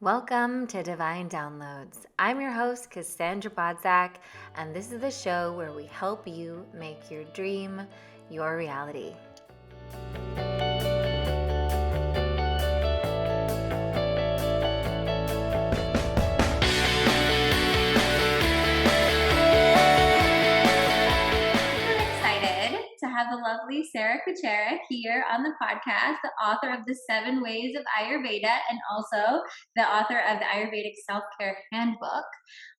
Welcome to Divine Downloads. I'm your host, Cassandra Bodzak, and this is the show where we help you make your dream your reality. To have the lovely Sarah Kucera here on the podcast, the author of the Seven Ways of Ayurveda and also the author of the Ayurvedic Self-Care Handbook.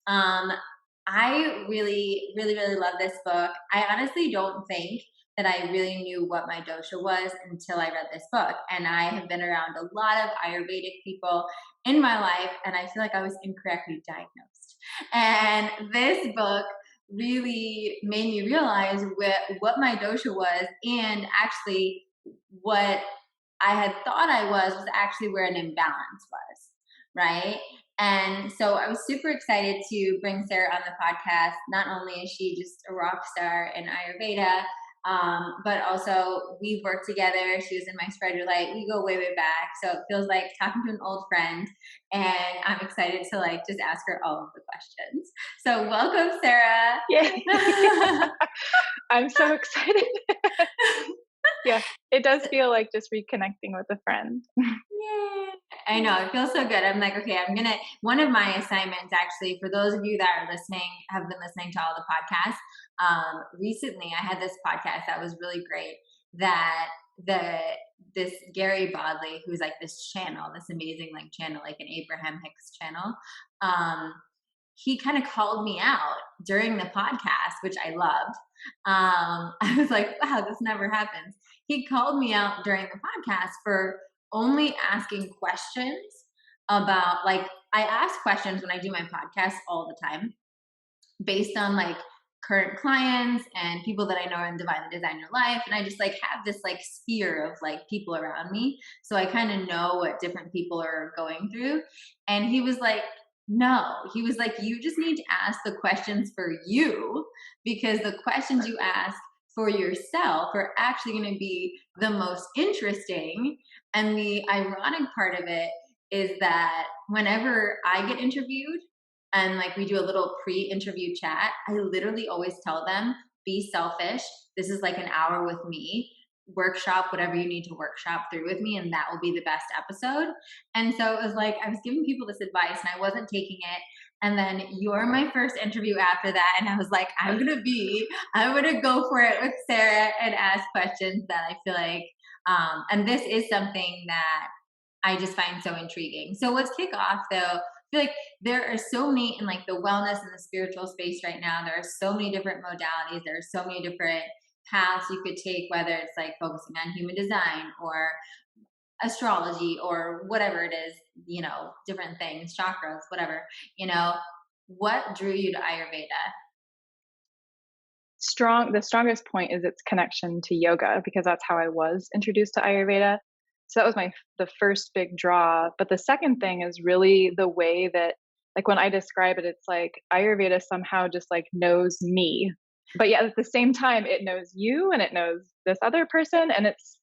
I really love this book. I honestly don't think that I really knew what my dosha was until I read this book. And I have been around a lot of Ayurvedic people in my life, and I feel like I was incorrectly diagnosed. And this book really made me realize what my dosha was, and actually what I had thought I was actually where an imbalance was, right? And so I was super excited to bring Sarah on the podcast. Not only is she just a rock star in Ayurveda, but also we've worked together. She was in my Spread Your Light. We go way back. So it feels like talking to an old friend. And I'm excited to just ask her all of the questions. So welcome, Sarah. Yeah. I'm so excited. Yeah, it does feel like just reconnecting with a friend. Yay. I know, it feels so good. I'm like, okay, one of my assignments actually, for those of you that are listening, have been listening to all the podcasts. Recently I had this podcast that was really great that this Gary Bodley, who's like this channel, this amazing channel, like an Abraham Hicks channel. He kind of called me out during the podcast, which I loved. I was like, wow, this never happens. He called me out during the podcast for only asking questions about, I ask questions when I do my podcast all the time based on current clients and people that I know are in Divinely Design Your Life. And I just have this sphere of people around me. So I kind of know what different people are going through. And he was like, no, he was like, you just need to ask the questions for you, because the questions you ask for yourself are actually going to be the most interesting. And the ironic part of it is that whenever I get interviewed and we do a little pre-interview chat, I literally always tell them, be selfish. This is an hour with me. Workshop whatever you need to workshop through with me, and that will be the best episode. And so it was I was giving people this advice and I wasn't taking it. And then you're my first interview after that. And I was like, I'm going to go for it with Sarah and ask questions that I feel and this is something that I just find so intriguing. So let's kick off though. I feel like there are so many in the wellness and the spiritual space right now. There are so many different modalities. There are so many different paths you could take, whether it's focusing on human design or astrology or whatever it is, different things, chakras, whatever, what drew you to Ayurveda? The strongest point is its connection to yoga, because that's how I was introduced to Ayurveda. So that was the first big draw. But the second thing is really the way that, when I describe it, it's like Ayurveda somehow just knows me. But yet at the same time, it knows you and it knows this other person. And it's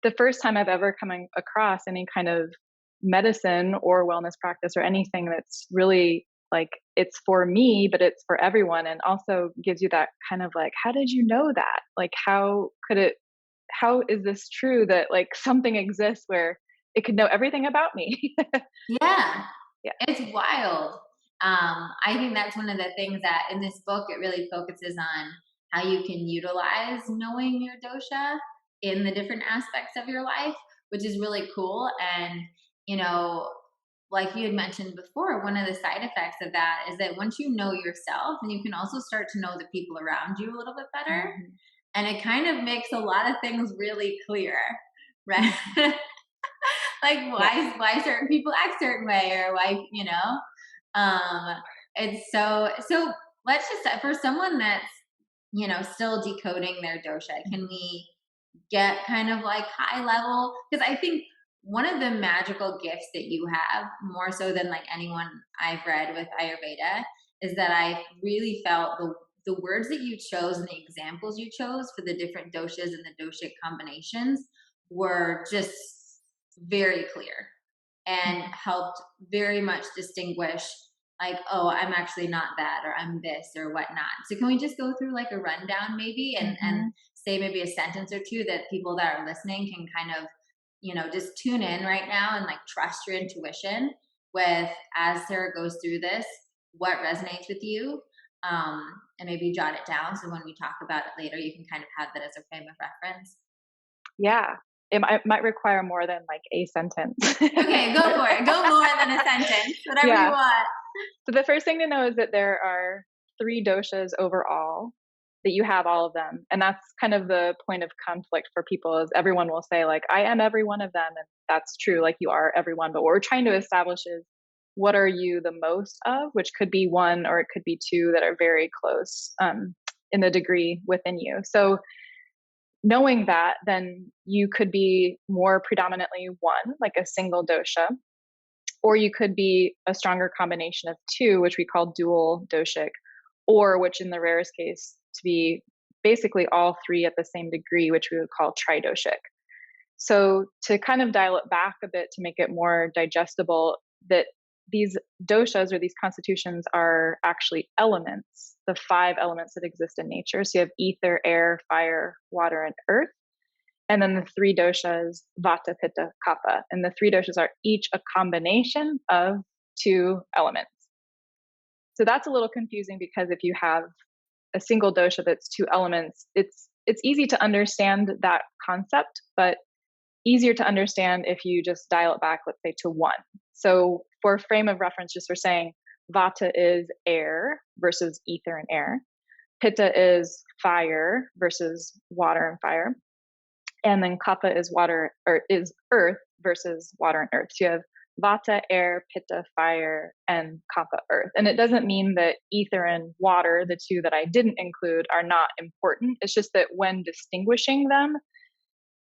the first time I've ever come across any kind of medicine or wellness practice or anything that's really it's for me, but it's for everyone, and also gives you that kind of how did you know that? How is this true that something exists where it could know everything about me? Yeah, Yeah. it's wild. I think that's one of the things that in this book, it really focuses on how you can utilize knowing your dosha in the different aspects of your life, which is really cool. And, like you had mentioned before, one of the side effects of that is that once you know yourself, then you can also start to know the people around you a little bit better. Mm-hmm. And it kind of makes a lot of things really clear, right? Why certain people act certain way, or it's so let's just, for someone that's still decoding their dosha, can we get kind of high level? Because I think one of the magical gifts that you have, more so than anyone I've read with Ayurveda, is that I really felt the words that you chose and the examples you chose for the different doshas and the doshic combinations were just very clear, and Mhm. helped very much distinguish like, oh, I'm actually not that, or I'm this, or whatnot. So can we just go through like a rundown maybe, and Mhm. say maybe a sentence or two that people that are listening can kind of, just tune in right now and like trust your intuition with, as Sarah goes through this, what resonates with you, and maybe jot it down so when we talk about it later, you can kind of have that as a frame of reference. Yeah. It might require more than like a sentence. Okay, go But for it. Go more than a sentence, whatever you yeah. want. So the first thing to know is that there are 3 doshas overall, that you have all of them. And that's kind of the point of conflict for people is everyone will say like, I am every one of them. And that's true. Like you are every one. But what we're trying to establish is what are you the most of, which could be one or it could be two that are very close in the degree within you. So knowing that, then you could be more predominantly one, like a single dosha, or you could be a stronger combination of two, which we call dual doshic, or which in the rarest case to be basically all three at the same degree, which we would call tridoshic. So to kind of dial it back a bit to make it more digestible, that these doshas or these constitutions are actually elements, the 5 elements that exist in nature. So you have ether, air, fire, water, and earth. And then the 3 doshas, vata, pitta, kapha. And the 3 doshas are each a combination of 2 elements. So that's a little confusing because if you have a single dosha that's 2 elements, it's easy to understand that concept, but easier to understand if you just dial it back, let's say to one. So for frame of reference, just for saying vata is air versus ether and air. Pitta is fire versus water and fire. And then kapha is water or is earth versus water and earth. So you have vata, air, pitta, fire, and kapha, earth. And it doesn't mean that ether and water, the two that I didn't include, are not important. It's just that when distinguishing them,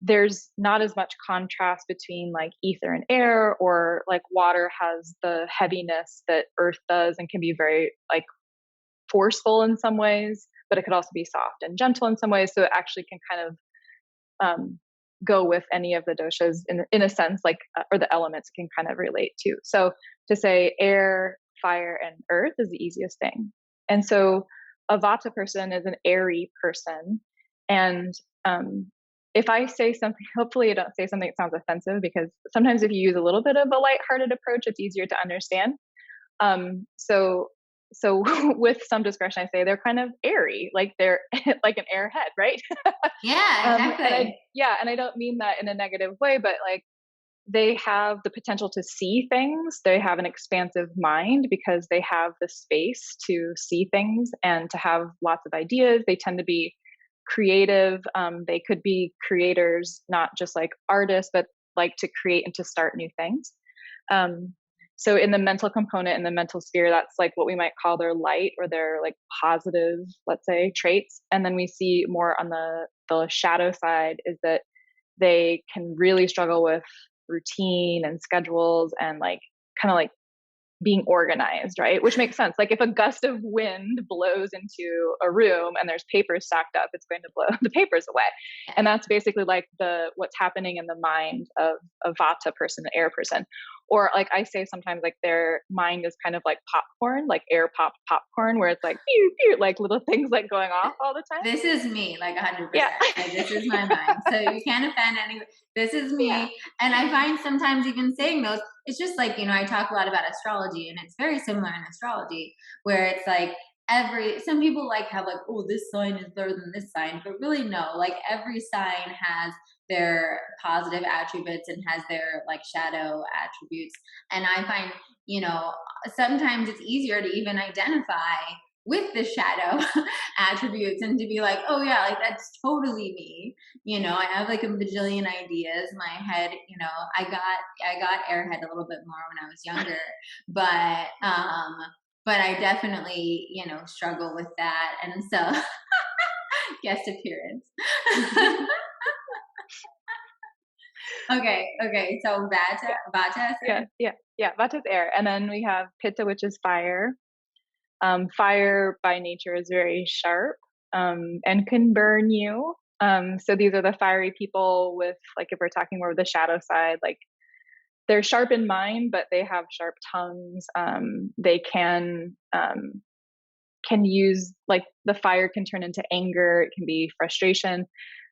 there's not as much contrast between like ether and air, or like water has the heaviness that earth does and can be very like forceful in some ways, but it could also be soft and gentle in some ways. So it actually can kind of um, go with any of the doshas in a sense, like, or the elements can kind of relate to. So to say air, fire, and earth is the easiest thing. And so a vata person is an airy person. And if I say something, hopefully I don't say something that sounds offensive, because sometimes if you use a little bit of a lighthearted approach, it's easier to understand. So so with some discretion, I say they're kind of airy, like they're like an airhead, right? Yeah, And I exactly. yeah, and I don't mean that in a negative way, but like they have the potential to see things. They have an expansive mind because they have the space to see things and to have lots of ideas. They tend to be creative. They could be creators, not just like artists, but like to create and to start new things. Um, so in the mental component, in the mental sphere, that's like what we might call their light or their like positive, let's say, traits. And then we see more on the shadow side is that they can really struggle with routine and schedules and like kind of like being organized, right? Which makes sense. Like if a gust of wind blows into a room and there's papers stacked up, it's going to blow the papers away. Yeah. And that's basically like the what's happening in the mind of a vata person, an air person. Or like I say sometimes like their mind is kind of like popcorn, like air popped popcorn, where it's like pew, pew, like little things like going off all the time. This is me, like Yeah. 100%. Like this is my mind. So you can't offend anyone. This is Yeah. me. And I find sometimes even saying those, it's just like, I talk a lot about astrology, and it's very similar in astrology, where it's like some people like have like, oh, this sign is better than this sign, but really no, like every sign has their positive attributes and has their like shadow attributes. And I find, you know, sometimes it's easier to even identify with the shadow attributes and to be like, oh yeah, like that's totally me. I have like a bajillion ideas. My head, I got airhead a little bit more when I was younger, but but I definitely, struggle with that. And so guest appearance. Okay. So Vata Yeah, said? yeah, yeah. Vata's air, and then we have Pitta, which is fire. Fire by nature is very sharp and can burn you. So these are the fiery people with, like, if we're talking more of the shadow side, like they're sharp in mind, but they have sharp tongues. They can use, like, the fire can turn into anger. It can be frustration.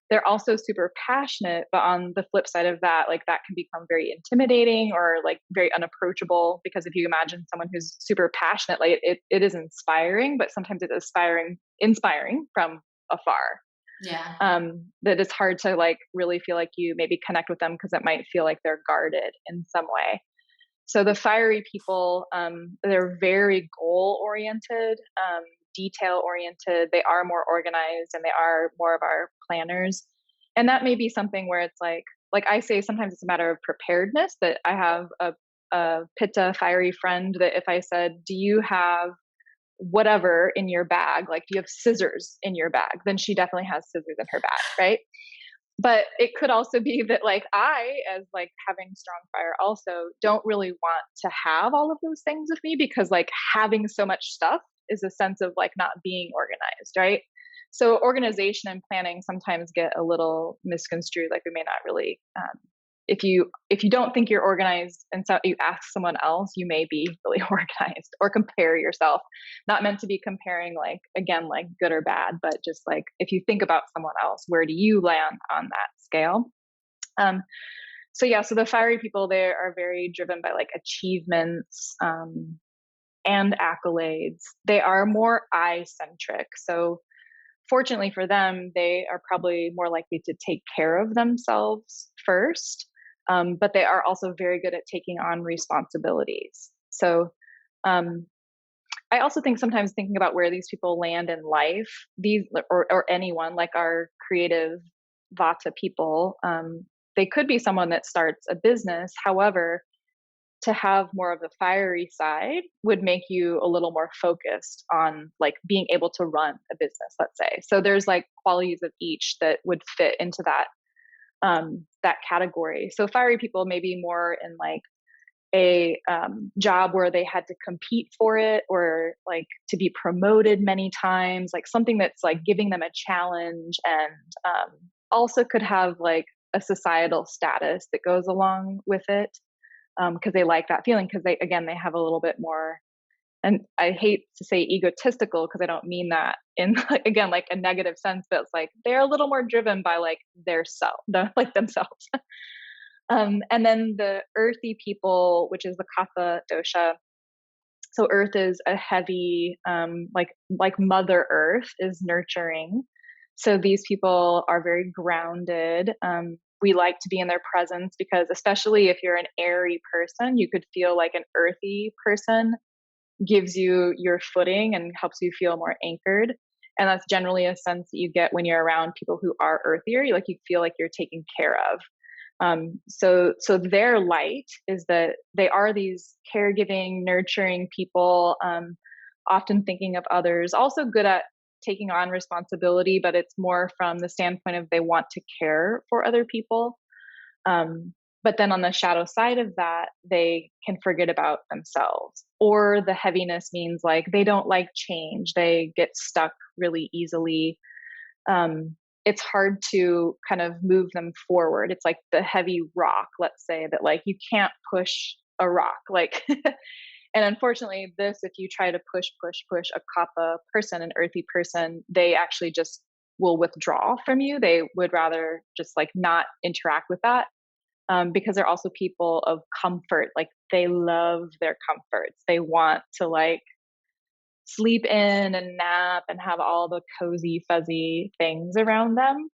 They're also super passionate, but on the flip side of that, like, that can become very intimidating or like very unapproachable, because if you imagine someone who's super passionate, like, it is inspiring, but sometimes it's inspiring from afar. Yeah. That it's hard to like really feel like you maybe connect with them because it might feel like they're guarded in some way. So the fiery people, they're very goal oriented, detail oriented. They are more organized and they are more of our planners. And that may be something where it's like I say, sometimes it's a matter of preparedness. That I have a pitta fiery friend that if I said, "Do you have whatever in your bag? Like, do you have scissors in your bag?" Then she definitely has scissors in her bag, right? But it could also be that, like, I, as like having strong fire also, don't really want to have all of those things with me, because like having so much stuff is a sense of like not being organized, right? So organization and planning sometimes get a little misconstrued. Like, we may not really, if you don't think you're organized and so you ask someone else, you may be really organized, or compare yourself. Not meant to be comparing, like, again, like good or bad, but just like if you think about someone else, where do you land on that scale? um so yeah, so the fiery people, they are very driven by like achievements, and accolades. They are more eye centric. So fortunately for them, they are probably more likely to take care of themselves first, but they are also very good at taking on responsibilities. So um, I also think sometimes thinking about where these people land in life, these, or anyone, like our creative Vata people, they could be someone that starts a business. However, to have more of the fiery side would make you a little more focused on like being able to run a business, let's say. So there's like qualities of each that would fit into that category. So fiery people may be more in like a job where they had to compete for it, or like to be promoted many times, like something that's like giving them a challenge, and also could have like a societal status that goes along with it, because they like that feeling, because they have a little bit more, and I hate to say egotistical because I don't mean that in again like a negative sense, but it's like they're a little more driven by like their self, like themselves. And then the earthy people, which is the Kapha dosha. So earth is a heavy, like Mother Earth is nurturing. So these people are very grounded. We like to be in their presence because, especially if you're an airy person, you could feel like an earthy person gives you your footing and helps you feel more anchored. And that's generally a sense that you get when you're around people who are earthier. Like, you feel like you're taken care of. So their light is that they are these caregiving, nurturing people, often thinking of others, also good at taking on responsibility, but it's more from the standpoint of they want to care for other people. But then on the shadow side of that, they can forget about themselves. Or the heaviness means like they don't like change. They get stuck really easily. It's hard to kind of move them forward. It's like the heavy rock, let's say, that like you can't push a rock. Like, and unfortunately, if you try to push a kapha person, an earthy person, they actually just will withdraw from you. They would rather just like not interact with that, because they're also people of comfort. Like, they love their comforts. They want to like sleep in and nap and have all the cozy, fuzzy things around them,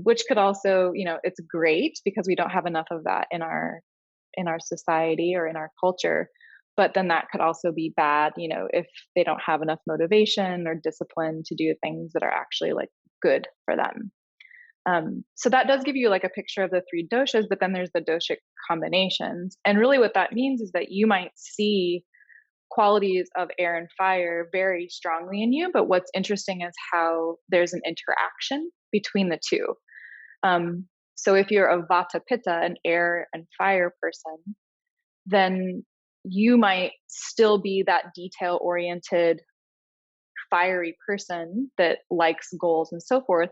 which could also, it's great because we don't have enough of that in our society or in our culture. But then that could also be bad, if they don't have enough motivation or discipline to do things that are actually like good for them. So that does give you like a picture of the three doshas, but then there's the doshic combinations. And really what that means is that you might see qualities of air and fire very strongly in you, but what's interesting is how there's an interaction between the two. So if you're a vata pitta, an air and fire person, then you might still be that detail oriented, fiery person that likes goals and so forth,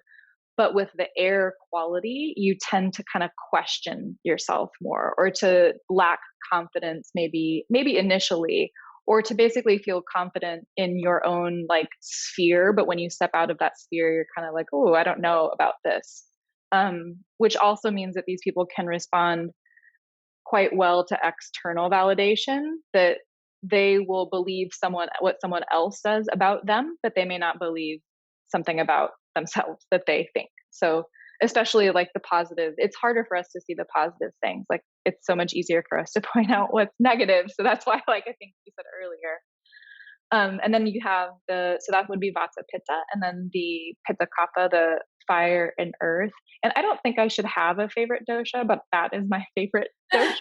But with the air quality, you tend to kind of question yourself more, or to lack confidence, maybe initially, or to basically feel confident in your own like sphere. But when you step out of that sphere, you're kind of like, oh, I don't know about this. Which also means that these people can respond quite well to external validation, that they will believe what someone else says about them, but they may not believe something about themselves that they think. So especially like the positive, it's harder for us to see the positive things. Like it's so much easier for us to point out what's negative. So that's why, like I think you said earlier, and then you have so that would be Vata Pitta, and then the Pitta Kapha, the fire and earth. And I don't think I should have a favorite dosha, but that is my favorite dosha.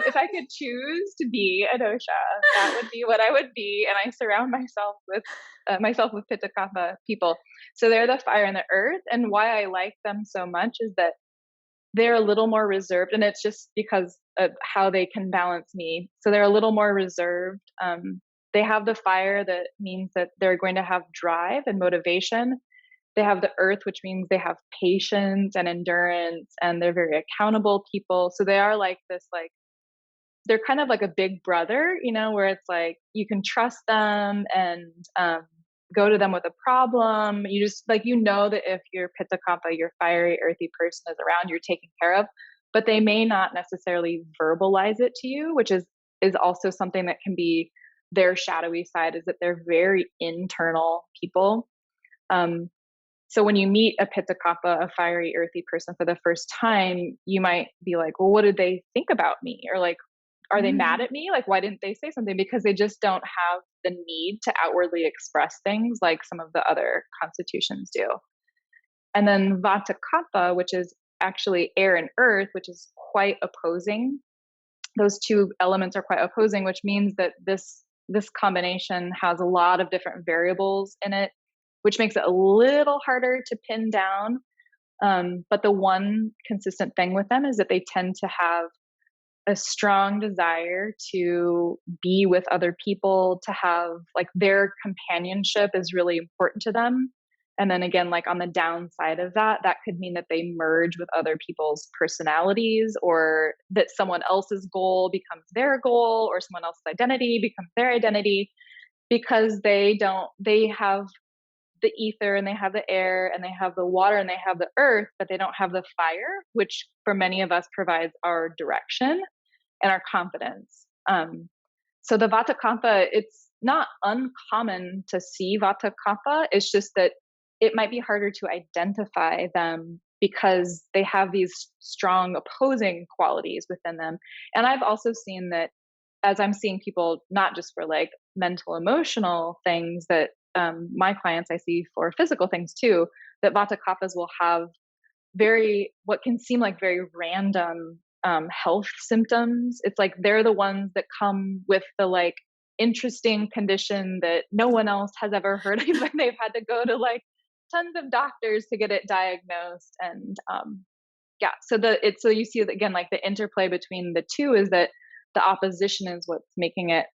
If I could choose to be a dosha, that would be what I would be. And I surround myself with Pitta Kapha people. So they're the fire and the earth. And why I like them so much is that they're a little more reserved, and it's just because of how they can balance me. So they're a little more reserved. They have the fire, that means that they're going to have drive and motivation. They have the earth, which means they have patience and endurance, and they're very accountable people. So they are like this, like, they're kind of like a big brother, where it's like you can trust them and go to them with a problem. You just like, that if your Pitta Kapha, your fiery, earthy person is around, you're taken care of, but they may not necessarily verbalize it to you, which is also something that can be their shadowy side, is that they're very internal people. So when you meet a Pitta Kapha, a fiery, earthy person for the first time, you might be like, well, what did they think about me? Or like, are they mad at me? Like, why didn't they say something? Because they just don't have the need to outwardly express things like some of the other constitutions do. And then Vata Kapha, which is actually air and earth, which is quite opposing. Those two elements are quite opposing, which means that this combination has a lot of different variables in it, which makes it a little harder to pin down. But the one consistent thing with them is that they tend to have a strong desire to be with other people, to have like their companionship is really important to them. And then again, like on the downside of that could mean that they merge with other people's personalities, or that someone else's goal becomes their goal, or someone else's identity becomes their identity, because they have the ether, and they have the air, and they have the water, and they have the earth, but they don't have the fire, which for many of us provides our direction and our confidence. So the Vata Kapha, it's not uncommon to see Vata Kapha. It's just that it might be harder to identify them because they have these strong opposing qualities within them. And I've also seen that, as I'm seeing people, not just for like mental, emotional things, that my clients I see for physical things too, that Vata Kaphas will have what can seem like very random health symptoms. It's like they're the ones that come with the like interesting condition that no one else has ever heard of, and they've had to go to like tons of doctors to get it diagnosed. And so you see again, like the interplay between the two is that the opposition is what's making it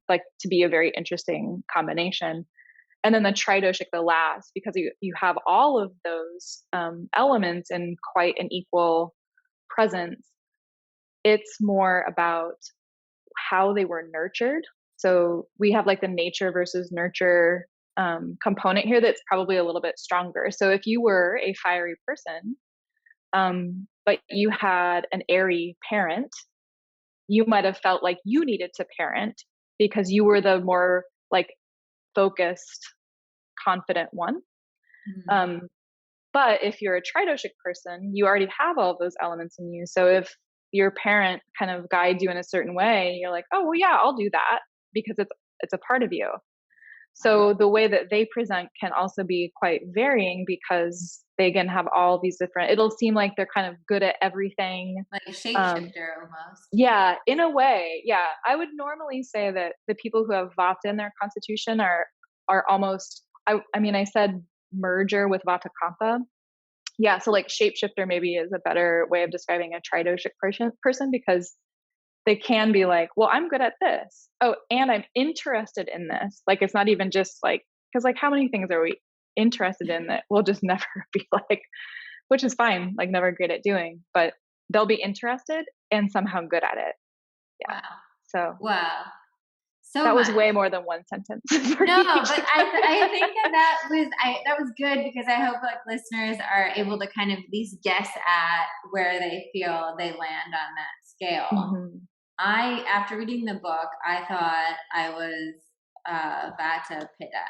like to be a very interesting combination. And then the tridoshic, the last, because you have all of those elements in quite an equal presence. It's more about how they were nurtured. So we have like the nature versus nurture component here that's probably a little bit stronger. So if you were a fiery person, but you had an airy parent, you might have felt like you needed to parent because you were the more like focused, confident one. But if you're a tridoshic person, you already have all of those elements in you. So if your parent kind of guides you in a certain way, you're like, oh, well, yeah, I'll do that because it's a part of you. So the way that they present can also be quite varying because they again have all these different, it'll seem like they're kind of good at everything. Like a shapeshifter almost. Yeah, in a way. Yeah. I would normally say that the people who have Vata in their constitution are almost, I mean, I said merger with Vata Kapha. Yeah. So like shapeshifter maybe is a better way of describing a tridoshic person because they can be like, well, I'm good at this. Oh, and I'm interested in this. Like, it's not even just like, because like how many things are we interested in that we'll just never be like, which is fine, like never great at doing, but they'll be interested and somehow good at it. Yeah. Wow. So Wow. So that was much. way more than one sentence for No, each. but I think that was good because I hope like listeners are able to kind of at least guess at where they feel they land on that scale. Mhm. After reading the book, I thought I was Vata Pitta.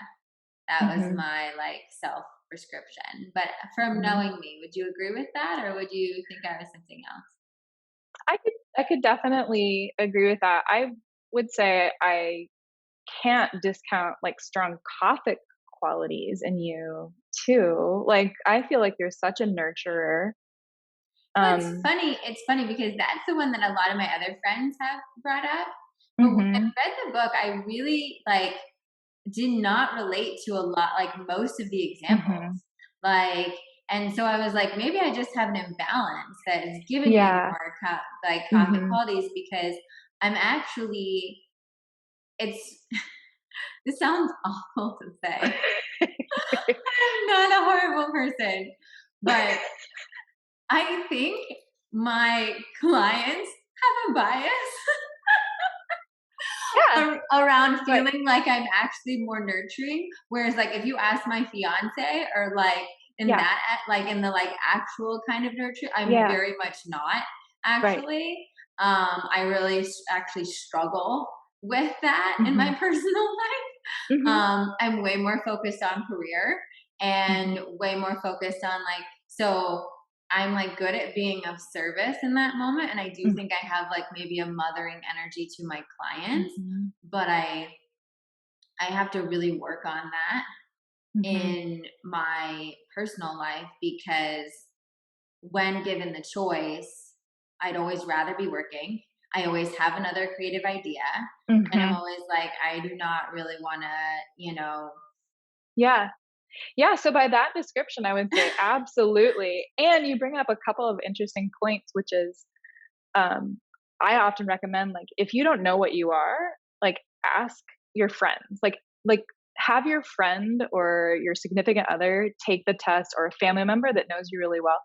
That was Mhm. my like self prescription. But from Mhm. knowing me, would you agree with that, or would you think I was something else? I could definitely agree with that. I would say I can't discount like strong Kaphic qualities in you too. Like I feel like you're such a nurturer. Well, it's Um funny. It's funny because that's the one that a lot of my other friends have brought up. But when I mhm. read the book, I really like did not relate to a lot, like most of the examples. Mhm. Like, and so I was like, maybe I just have an imbalance that is giving me Yeah. more like Kapha Mhm. qualities because I'm actually. It's this sounds awful to say. I'm not a horrible person, but I think my clients have a bias Yeah, around but feeling like I'm actually more nurturing. Whereas, like, if you ask my fiance, or like in yeah, that, like in the like actual kind of nurture, I'm yeah, very much not right. actually. I really actually struggle with that in my Mhm. personal life. Mhm. I'm way more focused on career and Mhm. way more focused on like, so I'm like good at being of service in that moment. And I do Mm. think I have like maybe a mothering energy to my clients, Mhm. but I have to really work on that Mhm. in my personal life because when given the choice, I'd always rather be working. I always have another creative idea. And I'm Mhm. always like, I do not really want to, Yeah. Yeah, so by that description, I would say absolutely, and you bring up a couple of interesting points, which is, um, I often recommend, like, if you don't know what you are, like, ask your friends. Like, have your friend or your significant other take the test, or a family member that knows you really well,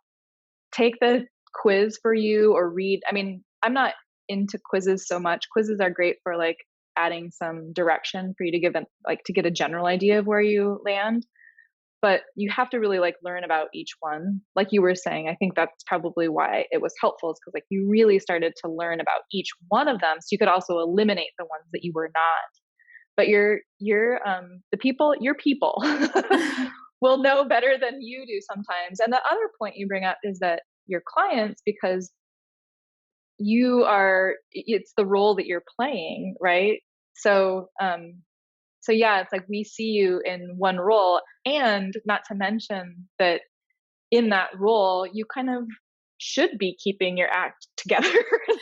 take the quiz for you or read. I mean, I'm not into quizzes so much. Quizzes are great for, like, adding some direction for you to give an like, to get a general idea of where you land, but you have to really like learn about each one. Like you were saying, I think that's probably why it was helpful, is because like you really started to learn about each one of them, so you could also eliminate the ones that you were not. But the people, your people will know better than you do sometimes. And the other point you bring up is that your clients, because it's the role that you're playing, right? So yeah, it's like we see you in one role, and not to mention that in that role, you kind of should be keeping your act together.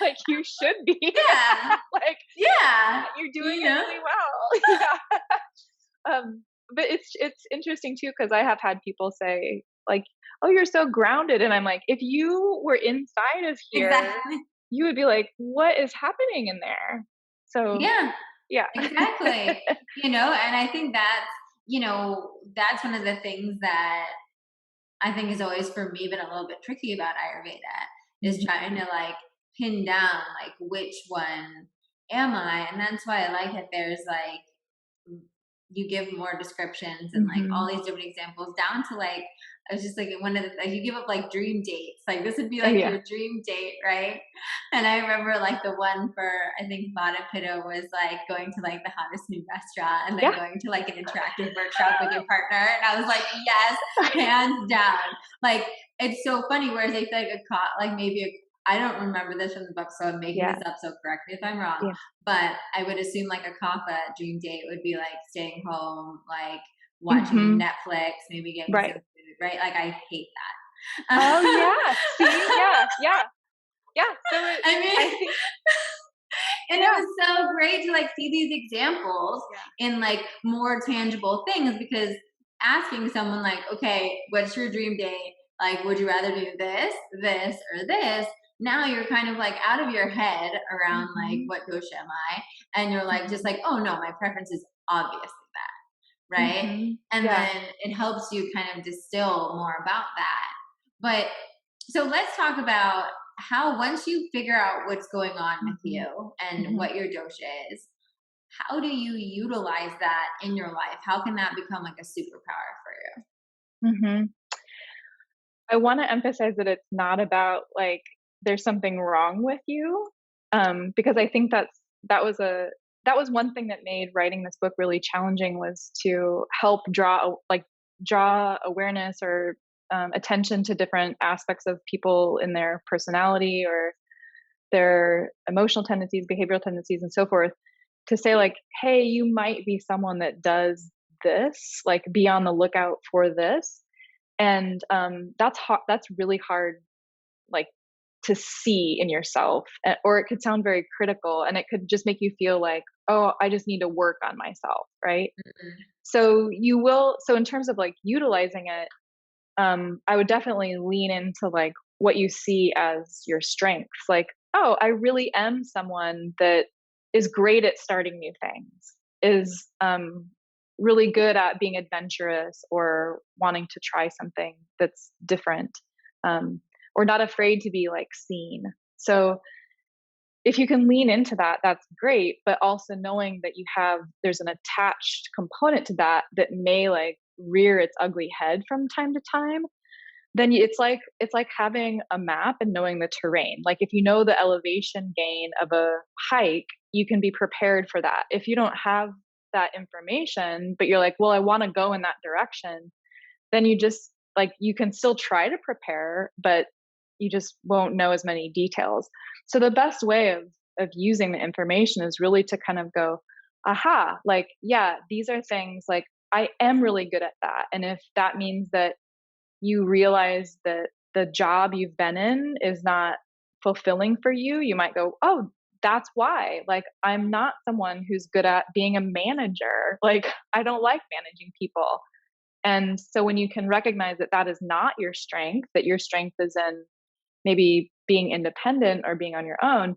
Like you should be. yeah, Like yeah, you're doing you it know, really well. Yeah. But it's interesting too, because I have had people say like, "Oh, you're so grounded," and I'm like, if you were inside of here, exactly. you would be like, "What is happening in there?" So Yeah, yeah. exactly. And I think that's one of the things that I think is always for me been a little bit tricky about Ayurveda is Mhm. trying to like pin down like which one am I? And that's why I like that there's like you give more descriptions and like all Mhm. these different examples down to like I was just like one of the like you give up like dream dates. Like this would be Oh like yeah. your dream date, right? And I remember like the one for I think Vada Pitta was like going to like the hottest new restaurant and then Yeah. going to like an interactive workshop with your partner. And I was like, yes, hands down. Like it's so funny. Whereas I feel like like maybe I don't remember this from the book, so I'm making Yeah. this up. So correct me if I'm wrong. Yeah. But I would assume like a kapha dream date would be like staying home, like watching Mhm. Netflix, maybe getting some Right. food, right? Like I hate Oh, that. yeah. See? Yeah, yeah, yeah. So I I mean, think and it yeah, was so great to like see these examples yeah. in like more tangible things because asking someone like, okay, what's your dream date? Like, would you rather do this, or this? Now you're kind of like out of your head around like Mhm. what dosha am I? And you're like just Mhm. like, oh no, my preference is obviously that. right? Mhm. And Yeah. then it helps you kind of distill more about that. But so let's talk about how, once you figure out what's going on with Mhm. you and Mhm. what your dosha is, how do you utilize that in your life? How can that become like a superpower for Mhm. I wanna emphasize that it's not about, like, there's something wrong with you, because I think that was one thing that made writing this book really challenging, was to help draw awareness or, attention to different aspects of people in their personality or their emotional tendencies, behavioral tendencies, and so forth, to say, like, "Hey, you might be someone that does this, like, be on the lookout for this." And that's really hard, like, to see in yourself, or it could sound very critical, and it could just make you feel like, oh, I just need to work on myself, right? you? So in terms of like utilizing it, I would definitely lean into like what you see as your strengths, like, oh, I really am someone that is great at starting new things, is really good at being adventurous or wanting to try something that's different, um, or not afraid to be like seen. So if you can lean into that, that's great. But also knowing that there's an attached component to that that may like rear its ugly head from time to time, then it's like having a map and knowing the terrain. Like if you know the elevation gain of a hike, you can be prepared for that. If you don't have that information, but you're like, well, I want to go in that direction, then you just like you can still try to prepare, but you just won't know as many details. So the best way of using the information is really to kind of go, aha, like, yeah, these are things like I am really good at that. And if that means that you realize that the job you've been in is not fulfilling for you, you might go, oh, that's why. Like, I'm not someone who's good at being a manager. Like, I don't like managing people. And so when you can recognize that that is not your strength, that your strength is in maybe being independent or being on your own,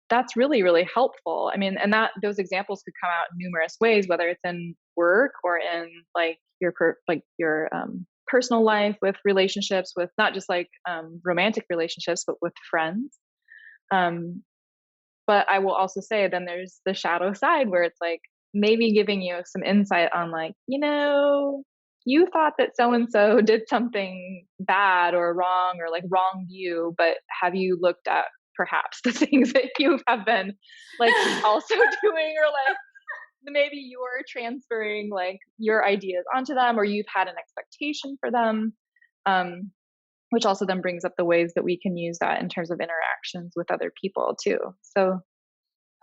that's really, really helpful. I mean, and that those examples could come out in numerous ways, whether it's in work or in like your personal life with relationships, with not just like romantic relationships, but with friends. Um, but I will also say then there's the shadow side where it's like maybe giving you some insight on like, you thought that so and so did something bad or wrong or like wronged you, but have you looked at perhaps the things that you have been like also doing, or like maybe you're transferring like your ideas onto them, or you've had an expectation for them, um, which also then brings up the ways that we can use that in terms of interactions with other people too. So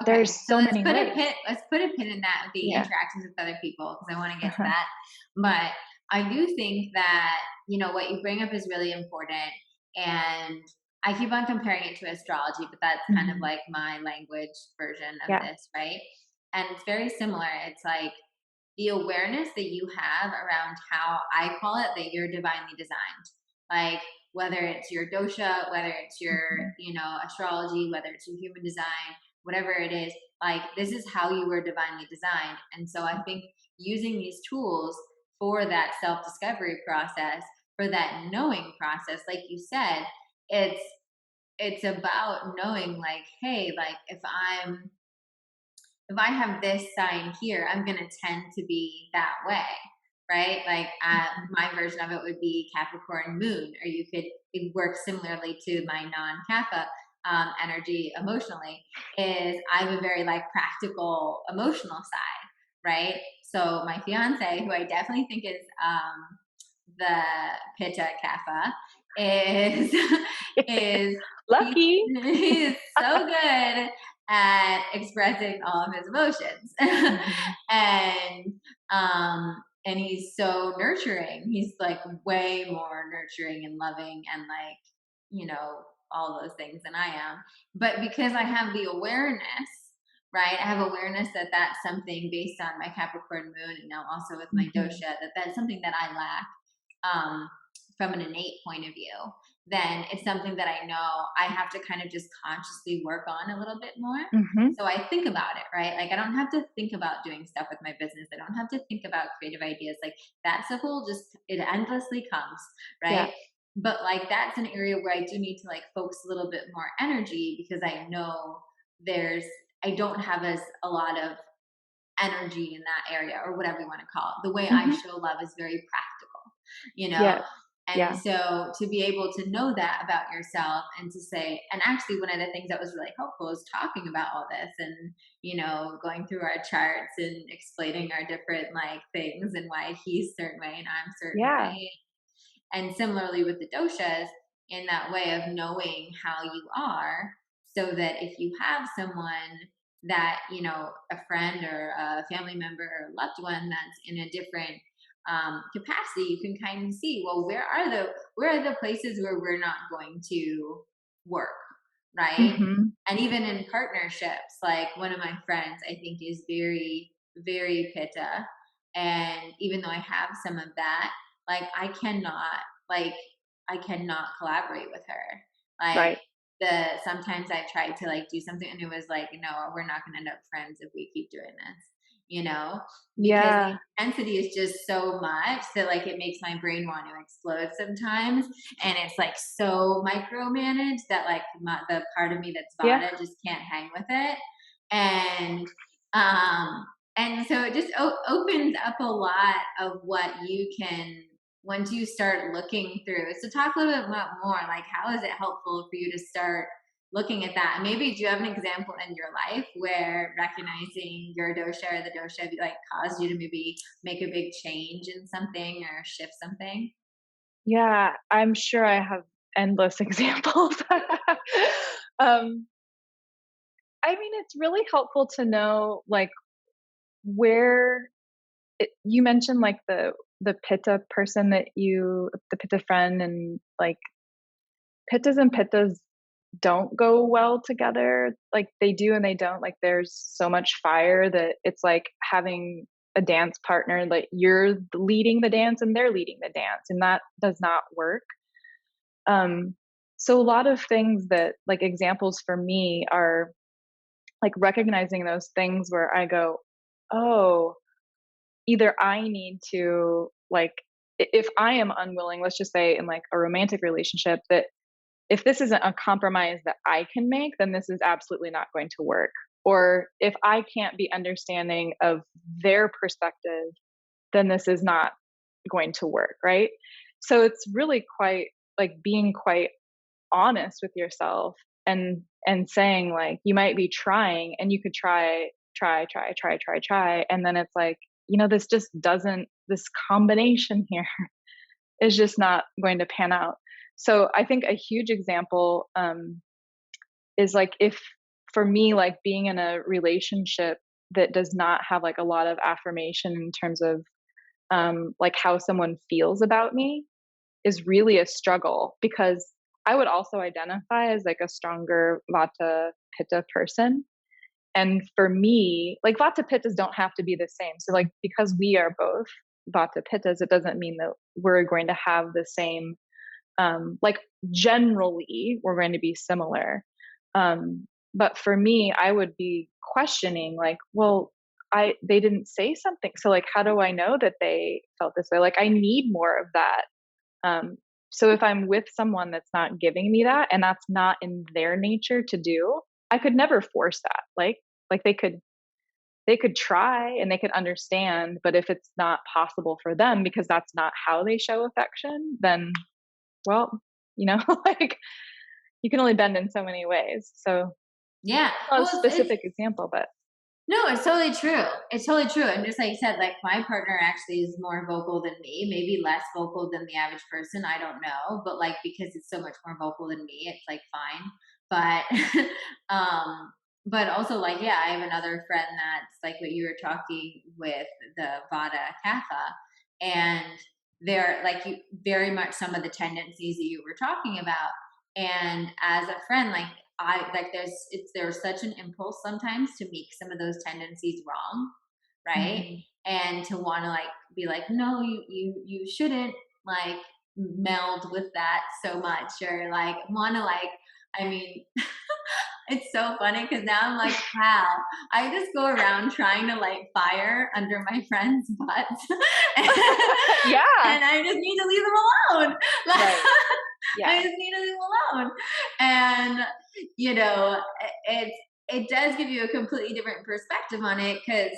Okay, there's so so many ways. let's put a pin in that with the Yeah. interactions with other people, because I want to get to Uh-huh. that. But I do think that, what you bring up is really important. And I keep on comparing it to astrology, but that's kind of Mhm. like my language version of Yeah. this, right? And it's very similar. It's like the awareness that you have around how I call it that you're divinely designed. Like whether it's your dosha, whether it's your, Mhm. astrology, whether it's your human design, whatever it is, like this is how you were divinely designed. And so I think using these tools for that self-discovery process, for that knowing process, like you said, it's it's about knowing like, hey, like if I have this sign here, I'm going to tend to be that way, right? Like Mhm. my version of it would be Capricorn moon, or you could it works similarly to my non-Kappa energy emotionally. Is I have a very like practical emotional side, right? So my fiance, who I definitely think is the Pitta Kappa, is is Lucky. he is so good at expressing all of his emotions. Mhm. and and he's so nurturing. He's like way more nurturing and loving and like, all those things than I am. But because I have the awareness, right? I have awareness that that's something based on my Capricorn moon and now also with my Mhm. dosha, that that's something that I lack, um, from an innate point of view. then it's something that I know I have to kind of just consciously work on a little bit more. Mhm. So I think about it, right? Like I don't have to think about doing stuff with my business. I don't have to think about creative ideas. Like that stuff will just, it endlessly comes, Yeah. right? But like that's an area where I do need to like focus a little bit more energy because I know there's, I don't have as a lot of energy in that area or whatever you want to call it. The way I Mhm. show love is very practical, you know? Yes. And Yeah. so to be able to know that about yourself and to say, and actually one of the things that was really helpful is talking about all this and, going through our charts and explaining our different like things and why he's certain way and I'm certain Yeah. way. And similarly with the doshas, in that way of knowing how you are, so that if you have someone that, a friend or a family member or loved one that's in a different capacity, you can kind of see, well, where are the places where we're not going to work, right? Mhm. And even in partnerships, like one of my friends, I think is very, very pitta. And even though I have some of that, like like I cannot collaborate with her. Like Right. sometimes I've tried to like do something and it was like, no, we're not gonna end up friends if we keep doing this, you know? Because the Yeah. intensity is just so much that like it makes my brain want to explode sometimes. And it's like so micromanaged that like the part of me that's Yeah. Vata just can't hang with it. And um and so it just opens up a lot of what you can once you start looking through. So talk a little bit more like how is it helpful for you to start looking at that? And maybe do you have an example in your life where recognizing your dosha or the dosha like caused you to maybe make a big change in something or shift something? Yeah. I'm sure I have endless examples. Um, I mean, it's really helpful to know, like, where you mentioned, like, the pitta person that the pitta friend, and, like, pittas and pittas don't go well together. Like, they do and they don't. Like, there's so much fire that it's like having a dance partner, like, you're leading the dance and they're leading the dance, and that does not work. Um, so a lot of things that, like, examples for me are, like, recognizing those things where I go, "Oh, either I need to, like," if I am unwilling, let's just say in, like, a romantic relationship, that if this isn't a compromise that I can make, then this is absolutely not going to work. Or if I can't be understanding of their perspective, then this is not going to work, right? So it's really quite, like, being quite honest with yourself, and saying, like, you might be trying and you could try, and then it's like, this just doesn't, this combination here is just not going to pan out. So I think a huge example, is, like, if, for me, like, being in a relationship that does not have, like, a lot of affirmation in terms of, like, how someone feels about me, is really a struggle, because I would also identify as, like, a stronger Vata Pitta person. And for me, like, Vata Pittas don't have to be the same. So, like, because we are both Vata Pittas, it doesn't mean that we're going to have the same, like, generally, we're going to be similar. But for me, I would be questioning, like, well, they didn't say something. So, like, how do I know that they felt this way? Like, I need more of that. Um, so if I'm with someone that's not giving me that, and that's not in their nature to do, I could never force that. Like, they could try and they could understand, but if it's not possible for them because that's not how they show affection, then, well, like, you can only bend in so many ways. So Yeah. not a Well, it's specific example, but no, it's totally true. It's totally true. And just like you said, like my partner actually is more vocal than me, maybe less vocal than the average person. I don't know. But like because it's so much more vocal than me, it's like fine. But but also like, yeah, I have another friend that's like what you were talking with the Vada Kapha. And they're like you very much some of the tendencies that you were talking about. And as a friend, like I like there's such an impulse sometimes to make some of those tendencies wrong, right? mhm. And to want to like be like, no, you shouldn't like meld with that so much, or like want to like, I mean, it's so funny because now I'm like, wow, I just go around trying to light fire under my friends' butts. Yeah. And I just need to leave them alone. Right. I Yeah. just need to leave them alone. And, you know, it does give you a completely different perspective on it because,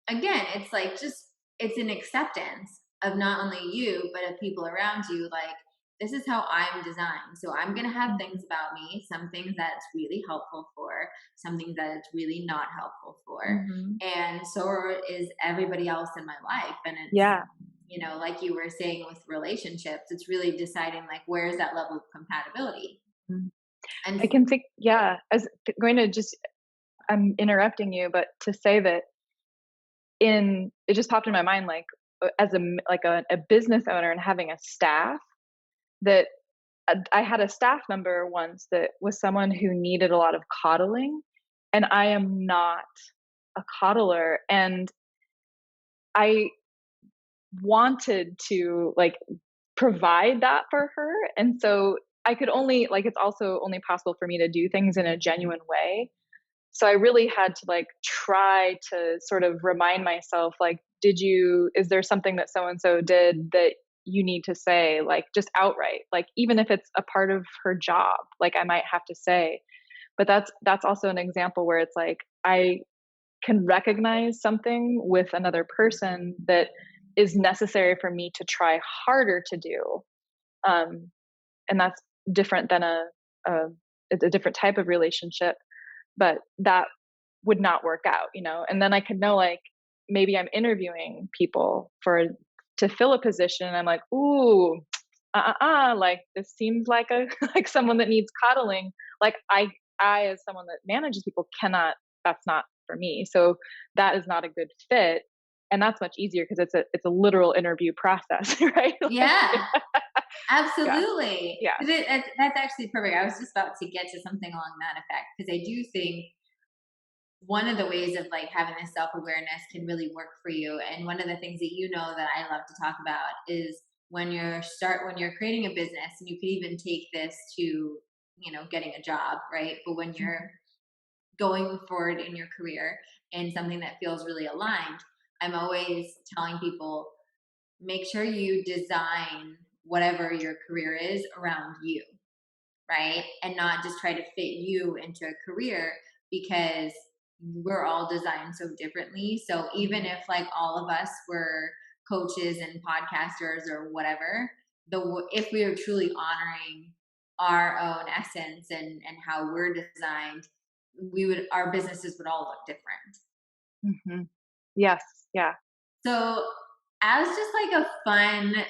again, it's like just, it's an acceptance of not only you, but of people around you. Like, this is how I'm designed. So I'm going to have things about me, some things that's really helpful for, some things that it's really not helpful for. Mm-hmm. And so is everybody else in my life. And it's, Yeah. you know, like you were saying with relationships, it's really deciding like, where's that level of compatibility? Mm. And I can think, yeah, as going to just, I'm interrupting you, but to say that it just popped in my mind, like as a business owner and having a staff that I had a staff member once that was someone who needed a lot of coddling, and I am not a coddler, and I wanted to like provide that for her, and so I could only like it's also only possible for me to do things in a genuine way. So I really had to like try to sort of remind myself, like, is there something that so and so did that you need to say, like, just outright, like, even if it's a part of her job, like I might have to say. But that's also an example where it's like I can recognize something with another person that is necessary for me to try harder to do. Um, and that's different than a, it's a different type of relationship, but that would not work out, you know? And then I could know, like, maybe I'm interviewing people to fill a position. And I'm like, ooh, like this seems like like someone that needs coddling. Like as someone that manages people that's not for me. So that is not a good fit. And that's much easier because it's a literal interview process, right? Like, yeah, yeah, absolutely. yeah. That's actually perfect. I was just about to get to something along that effect because I do think one of the ways of like having this self-awareness can really work for you, and one of the things that you know that I love to talk about is when you're creating a business, and you could even take this to, you know, getting a job, right? But when you're Mhm. going forward in your career and something that feels really aligned, I'm always telling people, make sure you design whatever your career is around you, right? And not just try to fit you into a career, because we're all designed so differently. So even Mhm. if like all of us were coaches and podcasters or whatever, if we are truly honoring our own essence and how we're designed, our businesses would all look different. Mhm. Yes. Yeah. So as just like a fun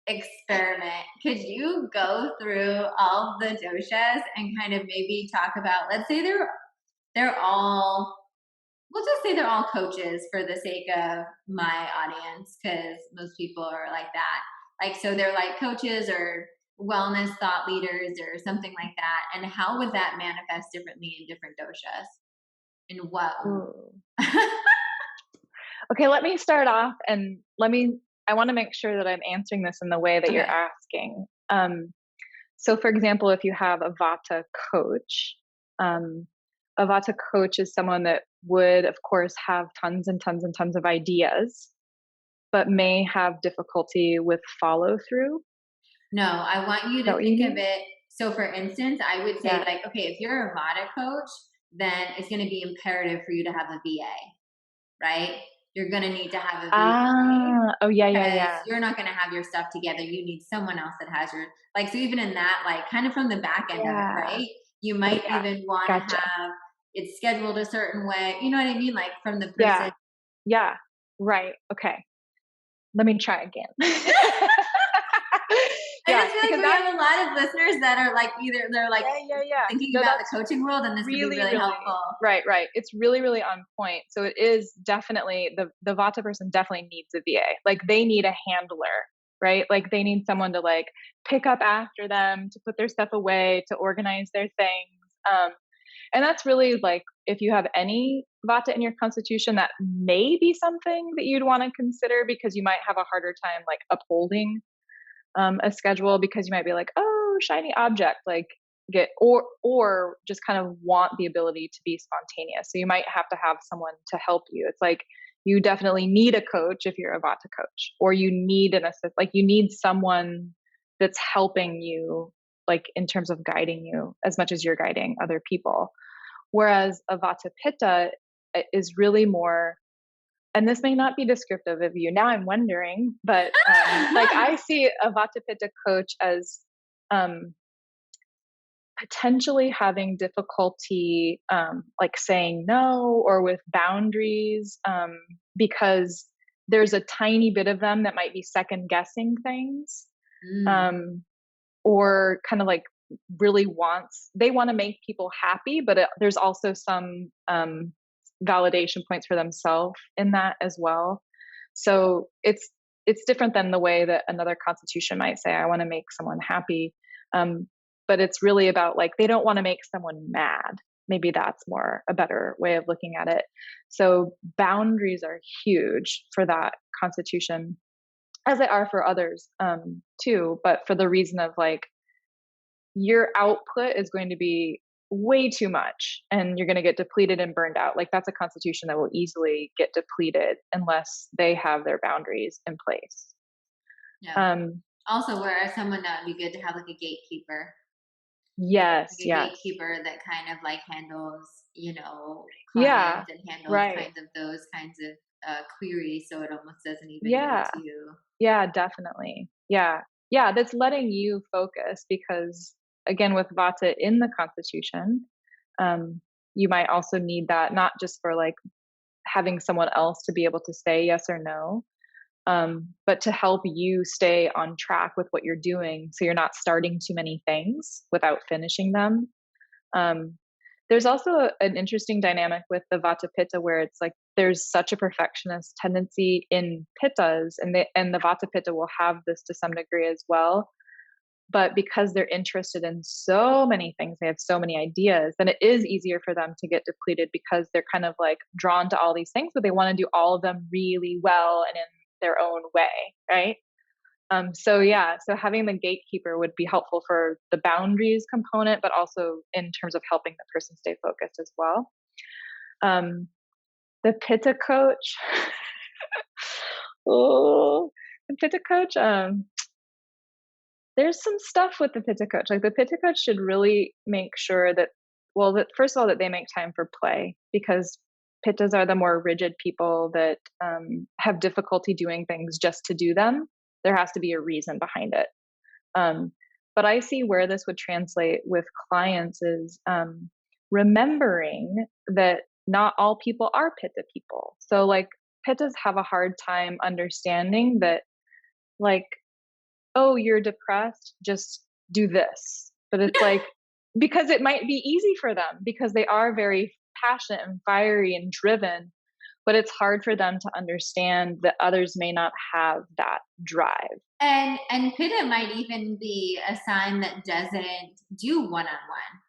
experiment, could you go through all of the doshas and kind of maybe talk about, let's say they're all, we'll just say they're all coaches for the sake of my audience, because most people are like that. Like, so they're like coaches or wellness thought leaders or something like that. And how would that manifest differently in different doshas? In what? Ooh. Okay, let me start off and I want to make sure that I'm answering this in the way that you're Okay. asking. So, for example, if you have a Vata coach, um, a Vata coach is someone that would, of course, have tons and tons and tons of ideas, but may have difficulty with follow through. Is No, I want you that to what you think of mean? it. So, for instance, I would say, Yeah. like, okay, if you're a Vata coach, then it's going to be imperative for you to have a VA, right? You're going to need to have a VA Ah, oh, yeah, yeah, because yeah. you're not going to have your stuff together. You need someone else that has your, like, so even in that, like, kind of from the back end of it, Yeah. right? You might Yeah. even want to Gotcha. have it scheduled a certain way. You know what I mean? Like, from the Yeah. person. Yeah. Right. Okay. Let me try again. I Yeah, just feel like because we that's have a lot of listeners that are like, either they're like yeah, yeah, yeah. thinking No, about the that's coaching world, and this could be really, really really helpful. right, right. It's really, really on point. So it is definitely the Vata person definitely needs a VA. Like they need a handler, right? Like they need someone to like pick up after them, to put their stuff away, to organize their things. Um, and that's really like if you have any Vata in your constitution, that may be something that you'd want to consider because you might have a harder time like upholding a schedule because you might be like, oh, shiny object, like or just kind of want the ability to be spontaneous. So you might have to have someone to help you. It's like you definitely need a coach if you're a Vata coach, or you need an assist, like you need someone that's helping you, like in terms of guiding you as much as you're guiding other people. Whereas a Vata Pitta is really more, and this may not be descriptive of you. Now I'm wondering, but like I see a Vata Pitta coach as um, potentially having difficulty like saying no or with boundaries, because there's a tiny bit of them that might be second guessing things, Mm. um, or kind of like really they want to make people happy, but there's also some validation points for themselves in that as well. So it's different than the way that another constitution might say, I want to make someone happy. Um, but it's really about like, they don't want to make someone mad. Maybe that's more a better way of looking at it. So boundaries are huge for that constitution, as they are for others too. But for the reason of like, your output is going to be way too much and you're going to get depleted and burned out. Like that's a constitution that will easily get depleted unless they have their boundaries in place. Yeah. Um, Also, where someone that would be good to have like a gatekeeper, yes, like a yes. gatekeeper that kind of like handles, you know, Yeah, clients and handles right. kinds of those kinds of queries, so it almost doesn't even go Yeah, to. yeah, definitely. Yeah, yeah, that's letting you focus because, again, with Vata in the constitution, um, you might also need that not just for like having someone else to be able to say yes or no, but to help you stay on track with what you're doing so you're not starting too many things without finishing them. Um, there's also an interesting dynamic with the Vata Pitta where it's like there's such a perfectionist tendency in Pittas, and the Vata Pitta will have this to some degree as well. But because they're interested in so many things, they have so many ideas, then it is easier for them to get depleted because they're kind of like drawn to all these things, but they want to do all of them really well and in their own way, right? So yeah, so having the gatekeeper would be helpful for the boundaries component, but also in terms of helping the person stay focused as well. Um, the Pitta coach, oh, the Pitta coach. There's some stuff with the Pitta coach. Like the Pitta coach should really make sure that, well, that first of all, that they make time for play because Pittas are the more rigid people that have difficulty doing things just to do them. There has to be a reason behind it. Um, but I see where this would translate with clients is remembering that not all people are Pitta people. So like Pittas have a hard time understanding that like, oh, you're depressed, just do this. But it's like, because it might be easy for them because they are very passionate and fiery and driven, but it's hard for them to understand that others may not have that drive. And Pitta might even be a sign that doesn't do one on one.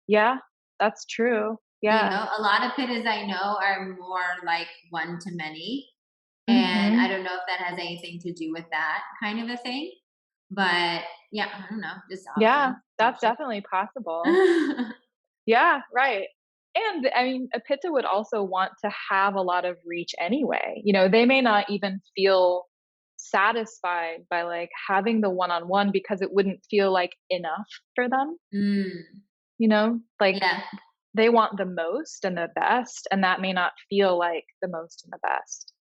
Yeah, that's true. You Yeah. know, a lot of Pittas I know are more like one to many. And I Hmm. don't know if that has anything to do with that kind of a thing. But yeah, I don't know, just Yeah, that's option. definitely possible. Yeah, right. And I mean, a Pitta would also want to have a lot of reach anyway. You know, they may not even feel satisfied by like having the one on one because it wouldn't feel like enough for them, Mm, you know? Like yeah. they want the most and the best, and that may not feel like the most and the best.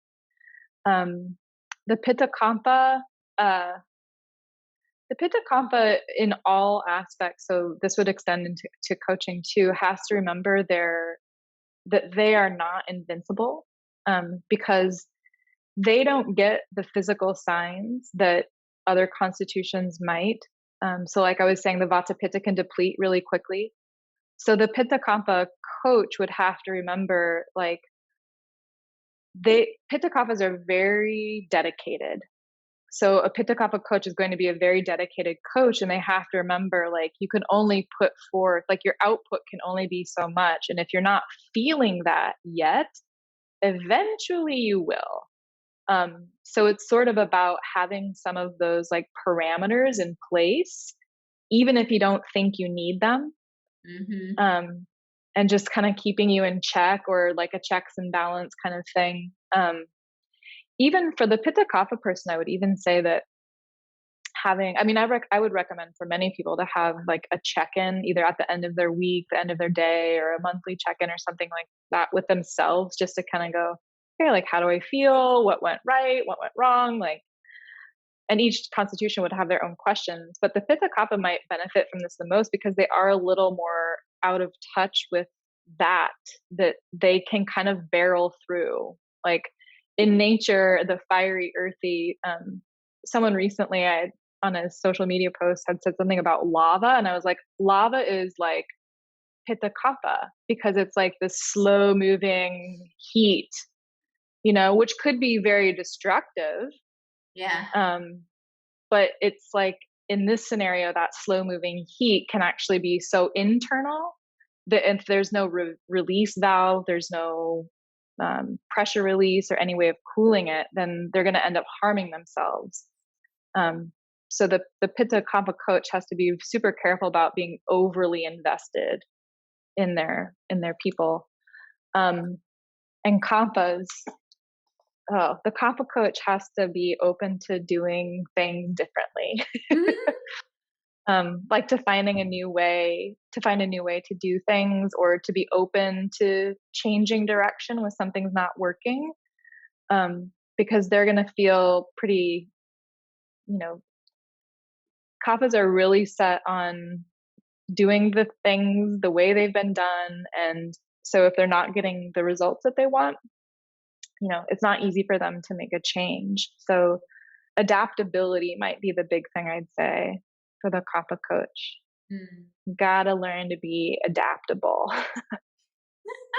Um, the Pitta Kampa, uh, the Pitta Kampa in all aspects, so this would extend into coaching too, has to remember that they are not invincible, because they don't get the physical signs that other constitutions might. So, like I was saying, the Vata Pitta can deplete really quickly. So the Pitta Kampa coach would have to remember, like Pitta Kampas are very dedicated. So a Pitta Kapha coach is going to be a very dedicated coach, and they have to remember, like, you can only put forth, like, your output can only be so much. And if you're not feeling that yet, eventually you will. So it's sort of about having some of those like parameters in place, even if you don't think you need them. Mm-hmm. Um, and just kind of keeping you in check, or like a checks and balance kind of thing. Even for the Pitta Kapha person, I would even say that I would recommend for many people to have like a check-in either at the end of their week, the end of their day, or a monthly check-in or something like that with themselves, just to kind of go, okay, like, how do I feel? What went right? What went wrong? Like, and each constitution would have their own questions, but the Pitta Kapha might benefit from this the most because they are a little more out of touch with that, that they can kind of barrel through. Like in nature, the fiery, earthy, someone recently on a social media post had said something about lava, and I was like, lava is like Pitta Kapha because it's like this slow moving heat, which could be very destructive. Yeah. But it's like in this scenario, that slow moving heat can actually be so internal that if there's no release valve, there's no pressure release or any way of cooling it, then they're going to end up harming themselves. So the Pitta Kapha coach has to be super careful about being overly invested in their people. And Kaphas, the Kapha coach has to be open to doing things differently. Mm-hmm. Like to find a new way to do things, or to be open to changing direction when something's not working. Because they're going to feel pretty, Kaphas are really set on doing the things the way they've been done. And so if they're not getting the results that they want, it's not easy for them to make a change. So adaptability might be the big thing I'd say for the Kapha coach. Gotta learn to be adaptable.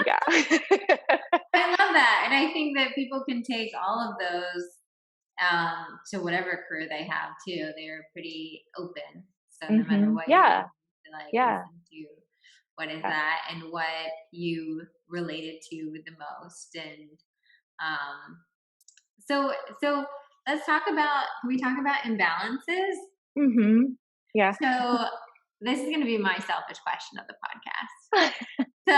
Yeah. I love that. And I think that people can take all of those to whatever career they have too. They're pretty open. So no matter what you like, listen to what is that and what you related to the most. And so let's talk about, can we talk about imbalances? Yeah. So this is going to be my selfish question of the podcast. So,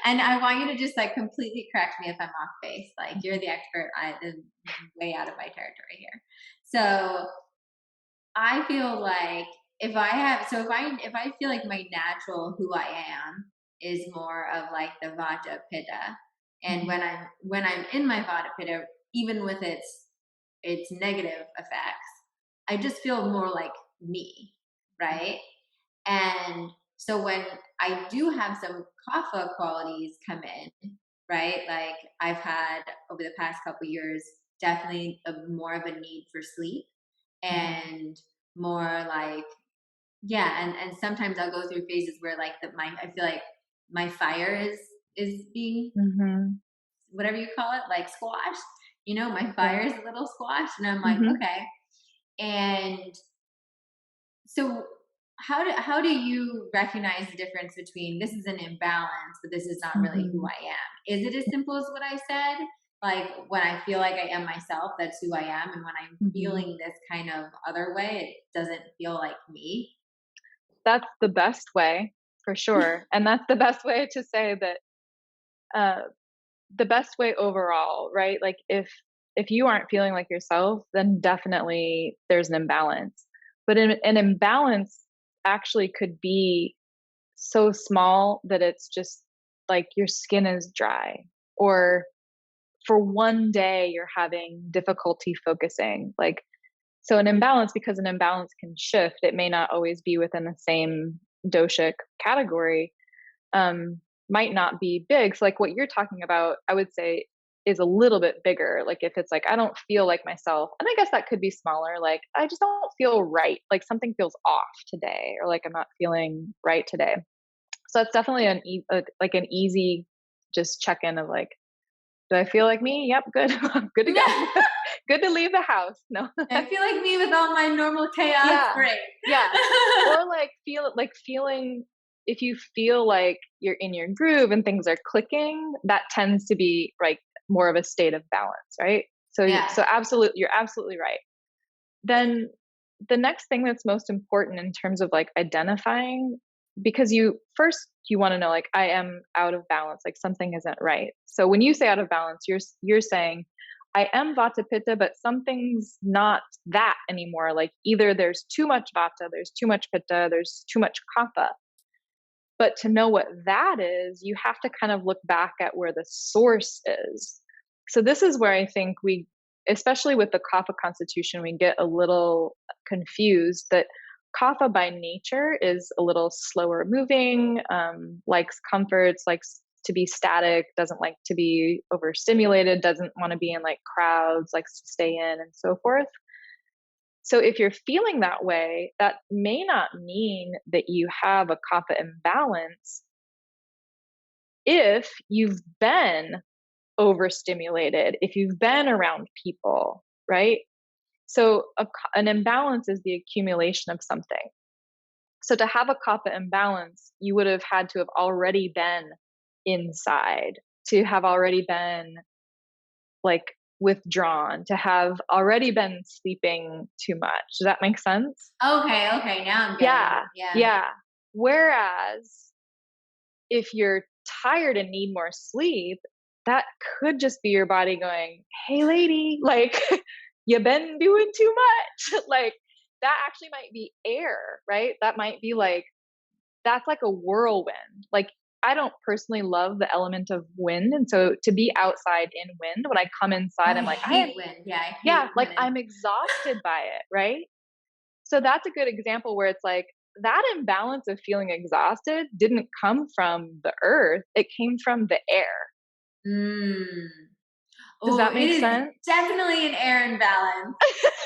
and I want you to just like completely correct me if I'm off base. Like you're the expert. I'm way out of my territory here. So I feel like if I feel like my natural who I am is more of like the Vata Pitta, and when I'm in my Vata Pitta, even with its negative effects, I just feel more like me, right? And so when I do have some kapha qualities come in, right? Like I've had over the past couple years, definitely more of a need for sleep, and more like, yeah. And sometimes I'll go through phases where like I feel like my fire is being, whatever you call it, like squashed, my fire is a little squashed, and I'm like, okay. And so how do you recognize the difference between this is an imbalance, but this is not really who I am? Is it as simple as what I said? Like when I feel like I am myself, that's who I am. And when I'm feeling this kind of other way, it doesn't feel like me. That's the best way for sure. And that's the best way to say that, the best way overall, right? Like if you aren't feeling like yourself, then definitely there's an imbalance. But an imbalance actually could be so small that it's just like your skin is dry, or for one day you're having difficulty focusing. Like, so an imbalance, because an imbalance can shift, it may not always be within the same doshic category, might not be big. So like what you're talking about, I would say is a little bit bigger. Like if it's like, I don't feel like myself, and I guess that could be smaller. Like I just don't feel right. Like something feels off today, or like I'm not feeling right today. So that's definitely an easy just check in of like, do I feel like me? Yep, good. I'm good to go. Good to leave the house. No. I feel like me with all my normal chaos. Yeah. Great. Yeah. Or like feeling, if you feel like you're in your groove and things are clicking, that tends to be like more of a state of balance, right? Yeah. So absolutely, you're absolutely right. Then the next thing that's most important in terms of like identifying, because you want to know, like, I am out of balance, like something isn't right. So when you say out of balance, you're saying I am vata pitta, but something's not that anymore. Like either there's too much vata, there's too much pitta, there's too much kapha. But to know what that is, you have to kind of look back at where the source is. So this is where I think we, especially with the kapha constitution, we get a little confused that kapha by nature is a little slower moving, likes comforts, likes to be static, doesn't like to be overstimulated, doesn't want to be in like crowds, likes to stay in, and so forth. So if you're feeling that way, that may not mean that you have a kapha imbalance if you've been overstimulated, if you've been around people, right? So an imbalance is the accumulation of something. So to have a kapha imbalance, you would have had to have already been inside, to have already been like withdrawn, to have already been sleeping too much. Does that make sense? Okay. Okay. Now I'm getting Yeah. it. Yeah. Yeah. Whereas if you're tired and need more sleep, that could just be your body going, "Hey lady, like you've been doing too much." Like that actually might be air, right? That might be like, that's like a whirlwind. Like I don't personally love the element of wind. And so to be outside in wind, when I come Oh, inside, I I'm like, I am, hate wind. Yeah, I hate yeah, like wind. I'm exhausted by it, right? So that's a good example where it's like that imbalance of feeling exhausted didn't come from the earth, it came from the air. Mm. Does Oh, that it make is sense? definitely an air imbalance.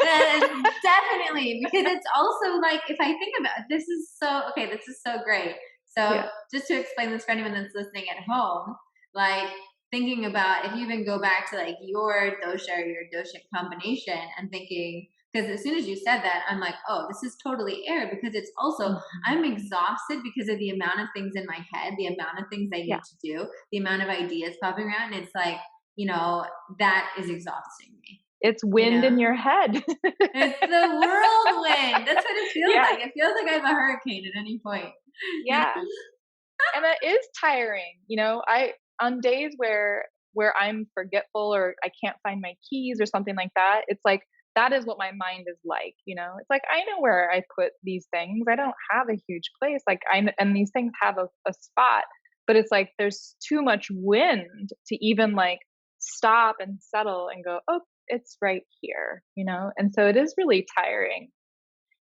That is definitely, because it's also like, if I think about it, this is so okay, this is so great. So Yeah. just to explain this for anyone that's listening at home, like thinking about if you even go back to like your dosha or your dosha combination and thinking, because as soon as you said that, I'm like, oh, this is totally air, because it's also Mhm. I'm exhausted because of the amount of things in my head, the amount of things I Yeah. need to do, the amount of ideas popping around. And it's like, you know, that is exhausting me, It's you wind know? in your head. It's the whirlwind. That's what it feels Yeah. like. It feels like I have a hurricane at any point. Yeah. And that is tiring. I on days where I'm forgetful or I can't find my keys or something like that, it's like that is what my mind is like. It's like I know where I put these things. I don't have a huge place. Like and these things have a spot, but it's like there's too much wind to even like stop and settle and go, "Oh, it's right here." And so it is really tiring.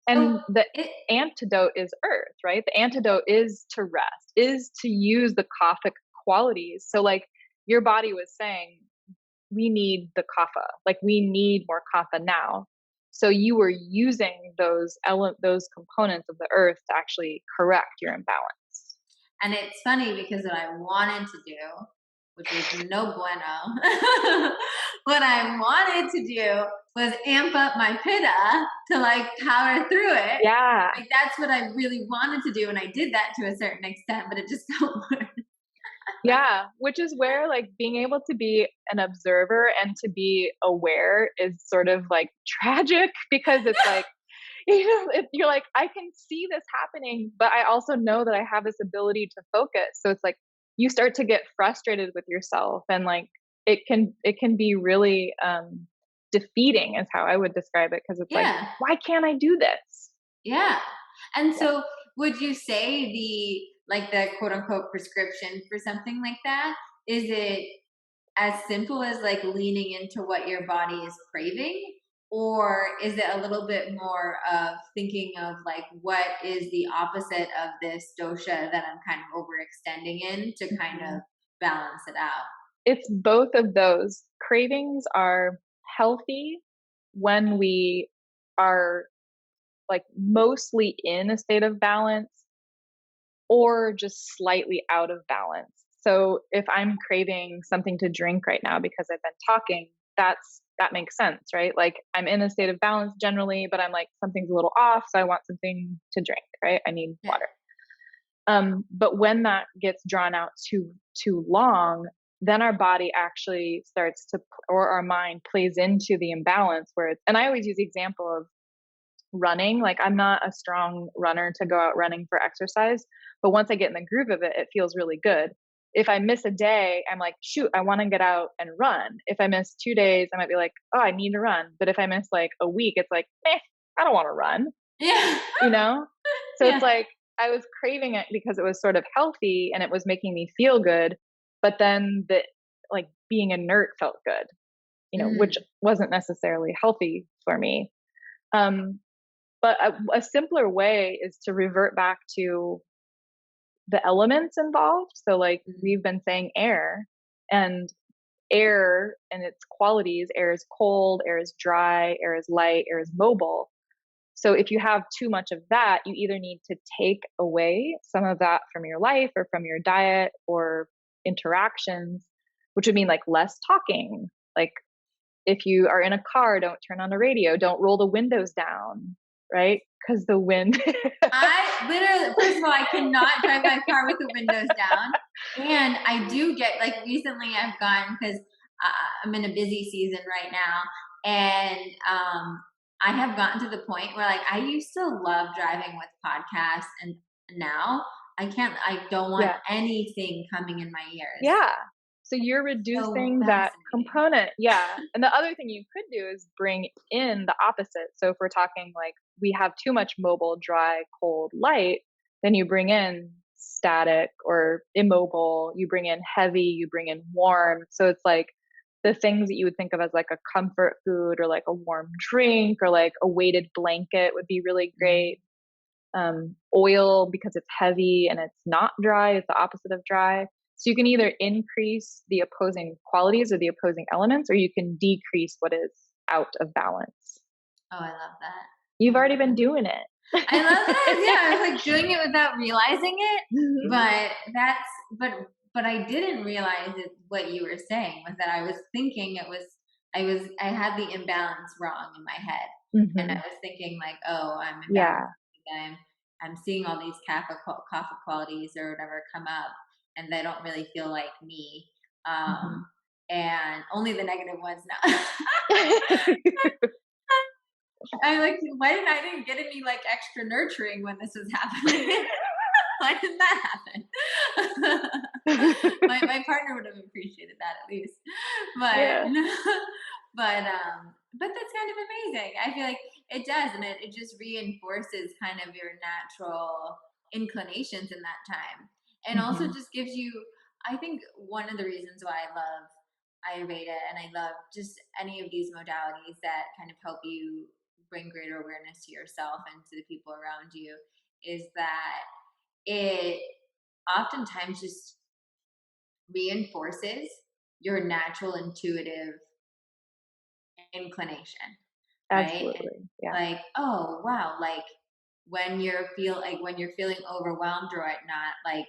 So And the it antidote is earth, right? The antidote is to rest, is to use the kaphic qualities. So, like your body was saying, we need the kapha, like we need more kapha now. So you were using those components of the earth to actually correct your imbalance. and it's funny because what I wanted to do, which was no bueno, what I wanted to do was amp up my pitta to like power through it. Yeah. Like that's what I really wanted to do, and I did that to a certain extent, but it just got worse. Yeah, which is where like being able to be an observer and to be aware is sort of like tragic because it's like you're like, I can see this happening, but I also know that I have this ability to focus. So it's like you start to get frustrated with yourself, and like it can be really defeating, is how I would describe it, because it's like, Yeah. why can't I do this? Yeah. And Yeah. so would you say the quote unquote prescription for something like that, is it as simple as like leaning into what your body is craving? Or is it a little bit more of thinking of like what is the opposite of this dosha that I'm kind of overextending in to kind of Mhm. balance it out? It's both of those. Cravings are healthy when we are like mostly in a state of balance or just slightly out of balance. So if I'm craving something to drink right now because I've been talking, that makes sense, right? Like I'm in a state of balance generally, but I'm like something's a little off, so I want something to drink, right? I need Yeah. water. But when that gets drawn out too long, then our body actually starts to, or our mind plays into the imbalance where it's, and I always use the example of running. Like I'm not a strong runner to go out running for exercise, but once I get in the groove of it, it feels really good. If I miss a day, I'm like, shoot, I want to get out and run. If I miss 2 days, I might be like, oh, I need to run. But if I miss like a week, it's like, I don't want to run, Yeah. you know? So it's Yeah. like I was craving it because it was sort of healthy and it was making me feel good. But then the like being inert felt good, which Mm. wasn't necessarily healthy for me. Um, but a simpler way is to revert back to the elements involved. So, like Mm. we've been saying, and air and its qualities, air is cold, air is dry, air is light, air is mobile. So, if you have too much of that, you either need to take away some of that from your life or from your diet or interactions, which would mean like less talking. Like if you are in a car, don't turn on the radio, don't roll the windows down, right? Because the wind. I literally, first of all, I cannot drive my car with the windows down. And I do get, like, recently I've gone, because I'm in a busy season right now. And I have gotten to the point where, like, I used to love driving with podcasts. And now I don't want Yeah. anything coming in my ears. Yeah. So you're So reducing that fascinating. component. Yeah. And the other thing you could do is bring in the opposite. So if we're talking like we have too much mobile, dry, cold, light, then you bring in static or immobile, you bring in heavy, you bring in warm. So it's like the things that you would think of as like a comfort food or like a warm drink or like a weighted blanket would be really great. Mm. Oil, because it's heavy and it's not dry, it's the opposite of dry. So you can either increase the opposing qualities or the opposing elements, or you can decrease what is out of balance. Oh, I love that. You've I already love been that. doing it. I love that. Yeah, I was like doing it without realizing it, Mhm. but that's but I didn't realize it, what you were saying was that I was thinking I had the imbalance wrong in my head, and I Mhm. was thinking like, oh, I'm imbalanced. Yeah. I'm I'm seeing all these coffee qualities or whatever come up, and they don't really feel like me. Mhm. And only the negative ones now. I like, why didn't get any like extra nurturing when this was happening? Why didn't that happen? My partner would have appreciated that at least. But Yeah. but that's kind of amazing. I feel like it does, and it just reinforces kind of your natural inclinations in that time. And also Mhm. just gives you, I think one of the reasons why I love Ayurveda and I love just any of these modalities that kind of help you bring greater awareness to yourself and to the people around you is that it oftentimes just reinforces your natural intuitive inclination, right? And Absolutely. Yeah. like, oh wow, like when you're feeling overwhelmed or whatnot, like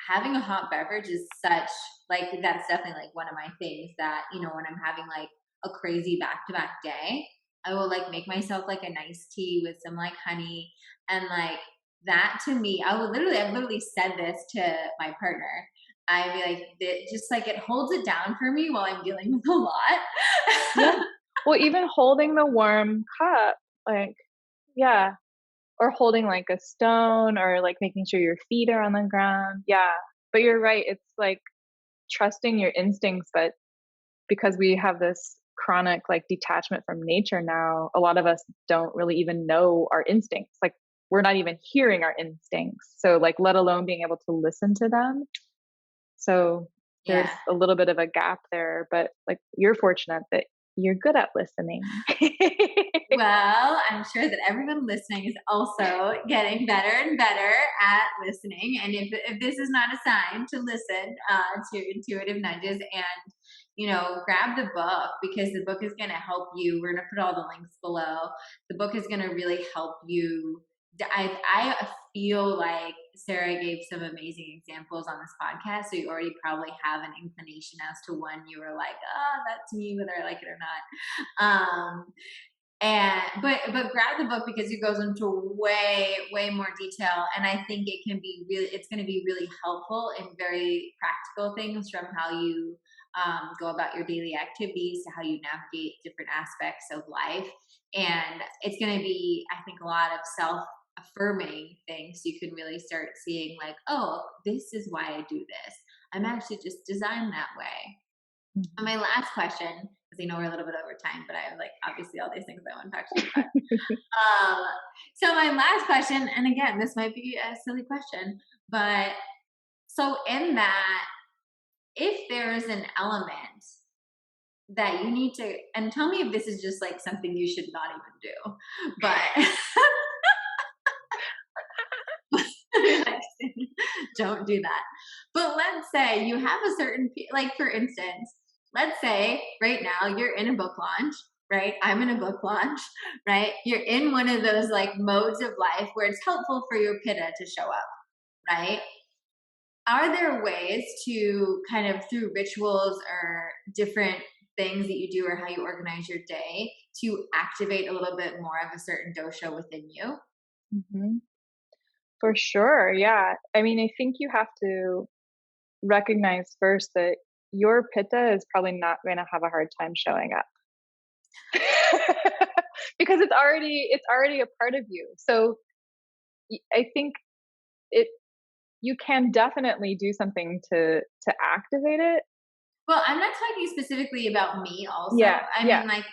having a hot beverage is such, like, that's definitely like one of my things that, when I'm having like a crazy back to back day, I will like make myself like a nice tea with some like honey, and like that to me, I've literally said this to my partner. I'd be like, just like it holds it down for me while I'm dealing with a Yeah. lot. Well, even holding the warm cup, like, yeah, or holding like a stone or like making sure your feet are on the ground. Yeah. But you're right. It's like trusting your instincts, but because we have this chronic like detachment from nature now, a lot of us don't really even know our instincts. Like we're not even hearing our instincts. So like let alone being able to listen to them. So Yeah. there's a little bit of a gap there, but like you're fortunate that you're good at listening. Well, I'm sure that everyone listening is also getting better and better at listening. And if this is not a sign to listen to intuitive nudges, and grab the book, because the book is going to help you. We're going to put all the links below. The book is going to really help you. I feel like Sarah gave some amazing examples on this podcast, so you already probably have an inclination as to when you were like, "Oh, that's me," whether I like it or not. And but grab the book because it goes into way more detail, and I think it's going to be really helpful in very practical things, from how you go about your daily activities to how you navigate different aspects of life. And it's going to be, I think, a lot of self affirming things. You can really start seeing, like, oh, this is why I do this. I'm actually just designed that way. And my last question, because I know we're a little bit over time, but I have, like, obviously all these things I want to talk to you about. Um, so my last question, and again, this might be a silly question, but so in that, if there is an element that you need to, and tell me if this is just like something you should not even do, but don't do that. But let's say you have a certain, like, for instance, let's say right now you're in a book launch, right? I'm in a book launch, right? You're in one of those, like, modes of life where it's helpful for your pitta to show up, right? Are there ways to kind of, through rituals or different things that you do or how you organize your day, to activate a little bit more of a certain dosha within you? Hmm. For sure. Yeah. I mean, I think you have to recognize first that your pitta is probably not going to have a hard time showing up because it's already a part of you. So I think it you can definitely do something to activate it. Well, I'm not talking specifically about me also. Yeah. I Yeah. mean, like,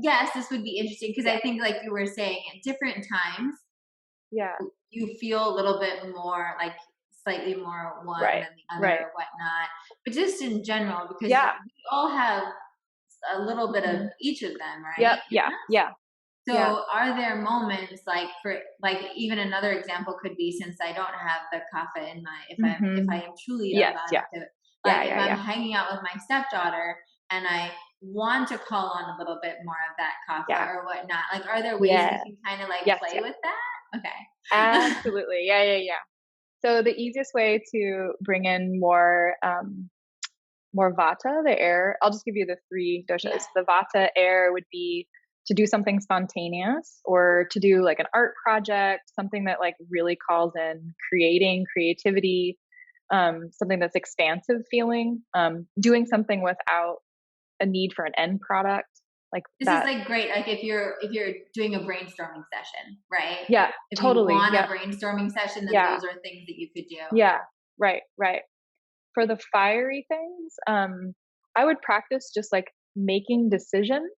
yes, this would be interesting because Yeah. I think, like you were saying, at different times, Yeah. you feel a little bit more, like, slightly more one Right. than the other Right. or whatnot. But just in general, because Yeah. we all have a little bit of Hmm. each of them, Yep. right? Yeah. Yeah. Yeah. So are there moments, like, for, like, even another example could be, since I don't have the kapha in my, if I Hmm. am truly Yes. about Yeah. to, Yeah. like, if Yeah. I'm Yeah. hanging out with my stepdaughter and I want to call on a little bit more of that kapha Yeah. or whatnot, like, are there ways we Yeah. can kind of, like, Yes. play Yeah. with that? Okay. Absolutely. Yeah. Yeah. Yeah. So the easiest way to bring in more vata, the air. I'll just give you the three Yeah. doshas. The vata air would be to do something spontaneous or to do like an art project, something that like really calls in creativity, something that's expansive feeling, doing something without a need for an end product like This is, that. like, great, like, if you're doing a brainstorming session, right? Yeah, If you totally. want a Yeah, brainstorming session, then yeah, those are things that you could do. yeah. Right, right. For the fiery things, I would practice just like making decisions.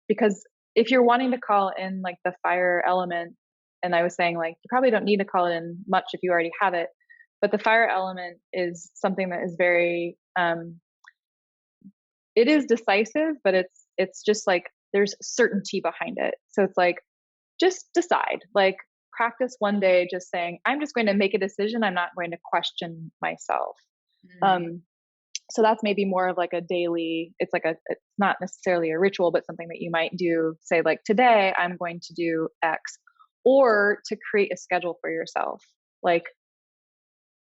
Because if you're wanting to call in like the fire element, and I was saying like you probably don't need to call it in much if you already have it, but the fire element is something that is very, it is decisive, but it's just like there's certainty behind it. So it's like just decide. Like practice one day just saying, I'm just going to make a decision. I'm not going to question myself. Mm. Um, so that's maybe more of like a daily, it's not necessarily a ritual, but something that you might do, say like today I'm going to do X, or to create a schedule for yourself, like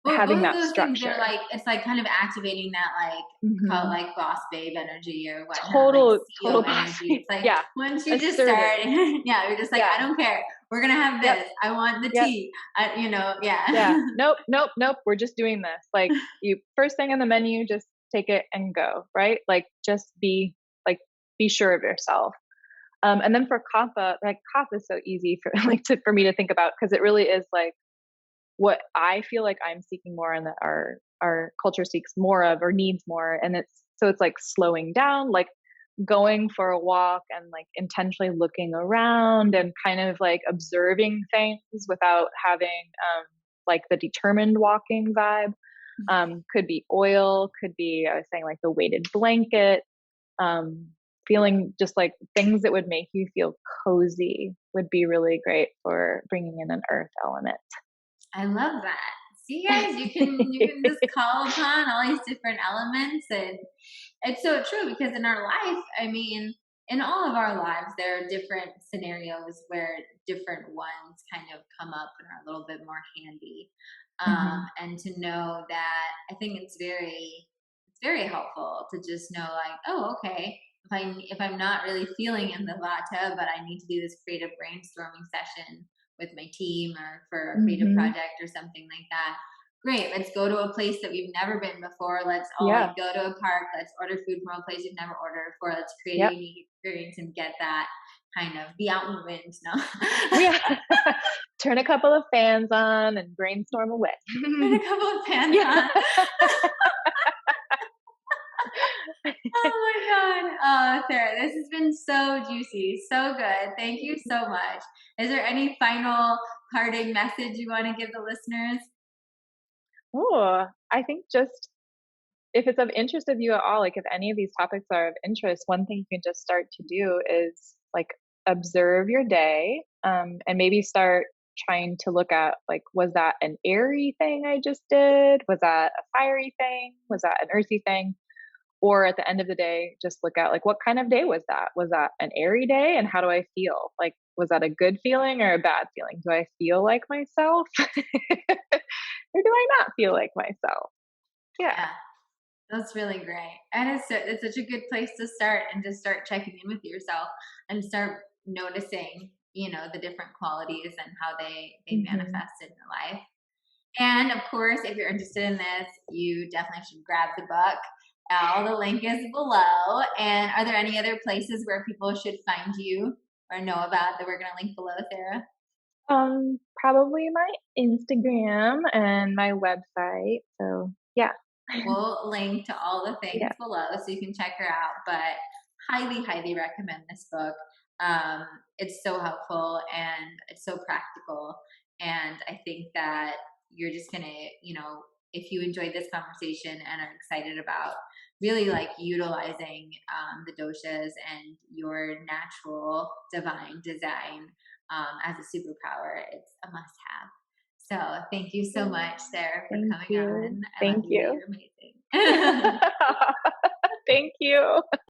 Well, having both of that those things, they're structure. like, it's like kind of activating that, like, call it, Hmm. like, boss babe energy or whatnot, like Total CEO bossy. energy. It's like, Yeah. once you just Assertive. start, yeah, you're just like, I Yeah. don't care. We're gonna have Yep. this. I want the Yep. tea. Yeah. Yeah. Nope. Nope. Nope. We're just doing this. Like you first thing on the menu, just take it and go, right? Like just like be sure of yourself. And then for kapha, like kapha is so easy for like for me to think about because it really is like what I feel like I'm seeking more and that our culture seeks more of or needs more. And it's like slowing down, like going for a walk and like intentionally looking around and kind of like observing things without having like the determined walking vibe. Could be oil, could be, I was saying like the weighted blanket, um, feeling just like things that would make you feel cozy would be really great for bringing in an earth element. I love that. See, guys, you can just call upon all these different elements, and it's so true because in our life, I mean, in all of our lives, there are different scenarios where different ones kind of come up and are a little bit more handy. Hmm. And to know that, I think it's very helpful to just know, like, oh, okay, if I'm not really feeling in the vata, but I need to do this creative brainstorming session with my team or for a creative Mhm. project or something like that. Great, let's go to a place that we've never been before. Let's all Yeah. like go to a park. Let's order food from a place we've never ordered before. Let's create a Yep. unique experience and get that kind of be out in the wind. No, Yeah. Turn a couple of fans on and brainstorm away. put a couple of pants Yeah. on. Oh my God. Oh, Sarah, this has been so juicy, so good. Thank you so much. Is there any final parting message you want to give the listeners? Oh, I think just if it's of interest of you at all, like if any of these topics are of interest, one thing you can just start to do is like observe your day, and maybe start trying to look at like, was that an airy thing I just did? Was that a fiery thing? Was that an earthy thing? Or at the end of the day, just look at like, what kind of day was that? Was that an airy day? And how do I feel? Like, was that a good feeling or a bad feeling? Do I feel like myself? Or do I not feel like myself? Yeah. Yeah, that's really great. And it's such a good place to start and just start checking in with yourself and start noticing, the different qualities and how they Hmm. manifest in your life. And of course, if you're interested in this, you definitely should grab the book. All the link is below. And are there any other places where people should find you or know about that we're going to link below, Sarah? Probably my Instagram and my website. So yeah. We'll link to all the things Yeah. below so you can check her out. But highly, highly recommend this book. It's so helpful and it's so practical. And I think that you're just gonna, if you enjoyed this conversation and are excited about really like utilizing the doshas and your natural divine design as a superpower, it's a must have. So thank you so much, Sarah, for Thank coming you. on. I love Thank you. you. You're amazing. Thank you.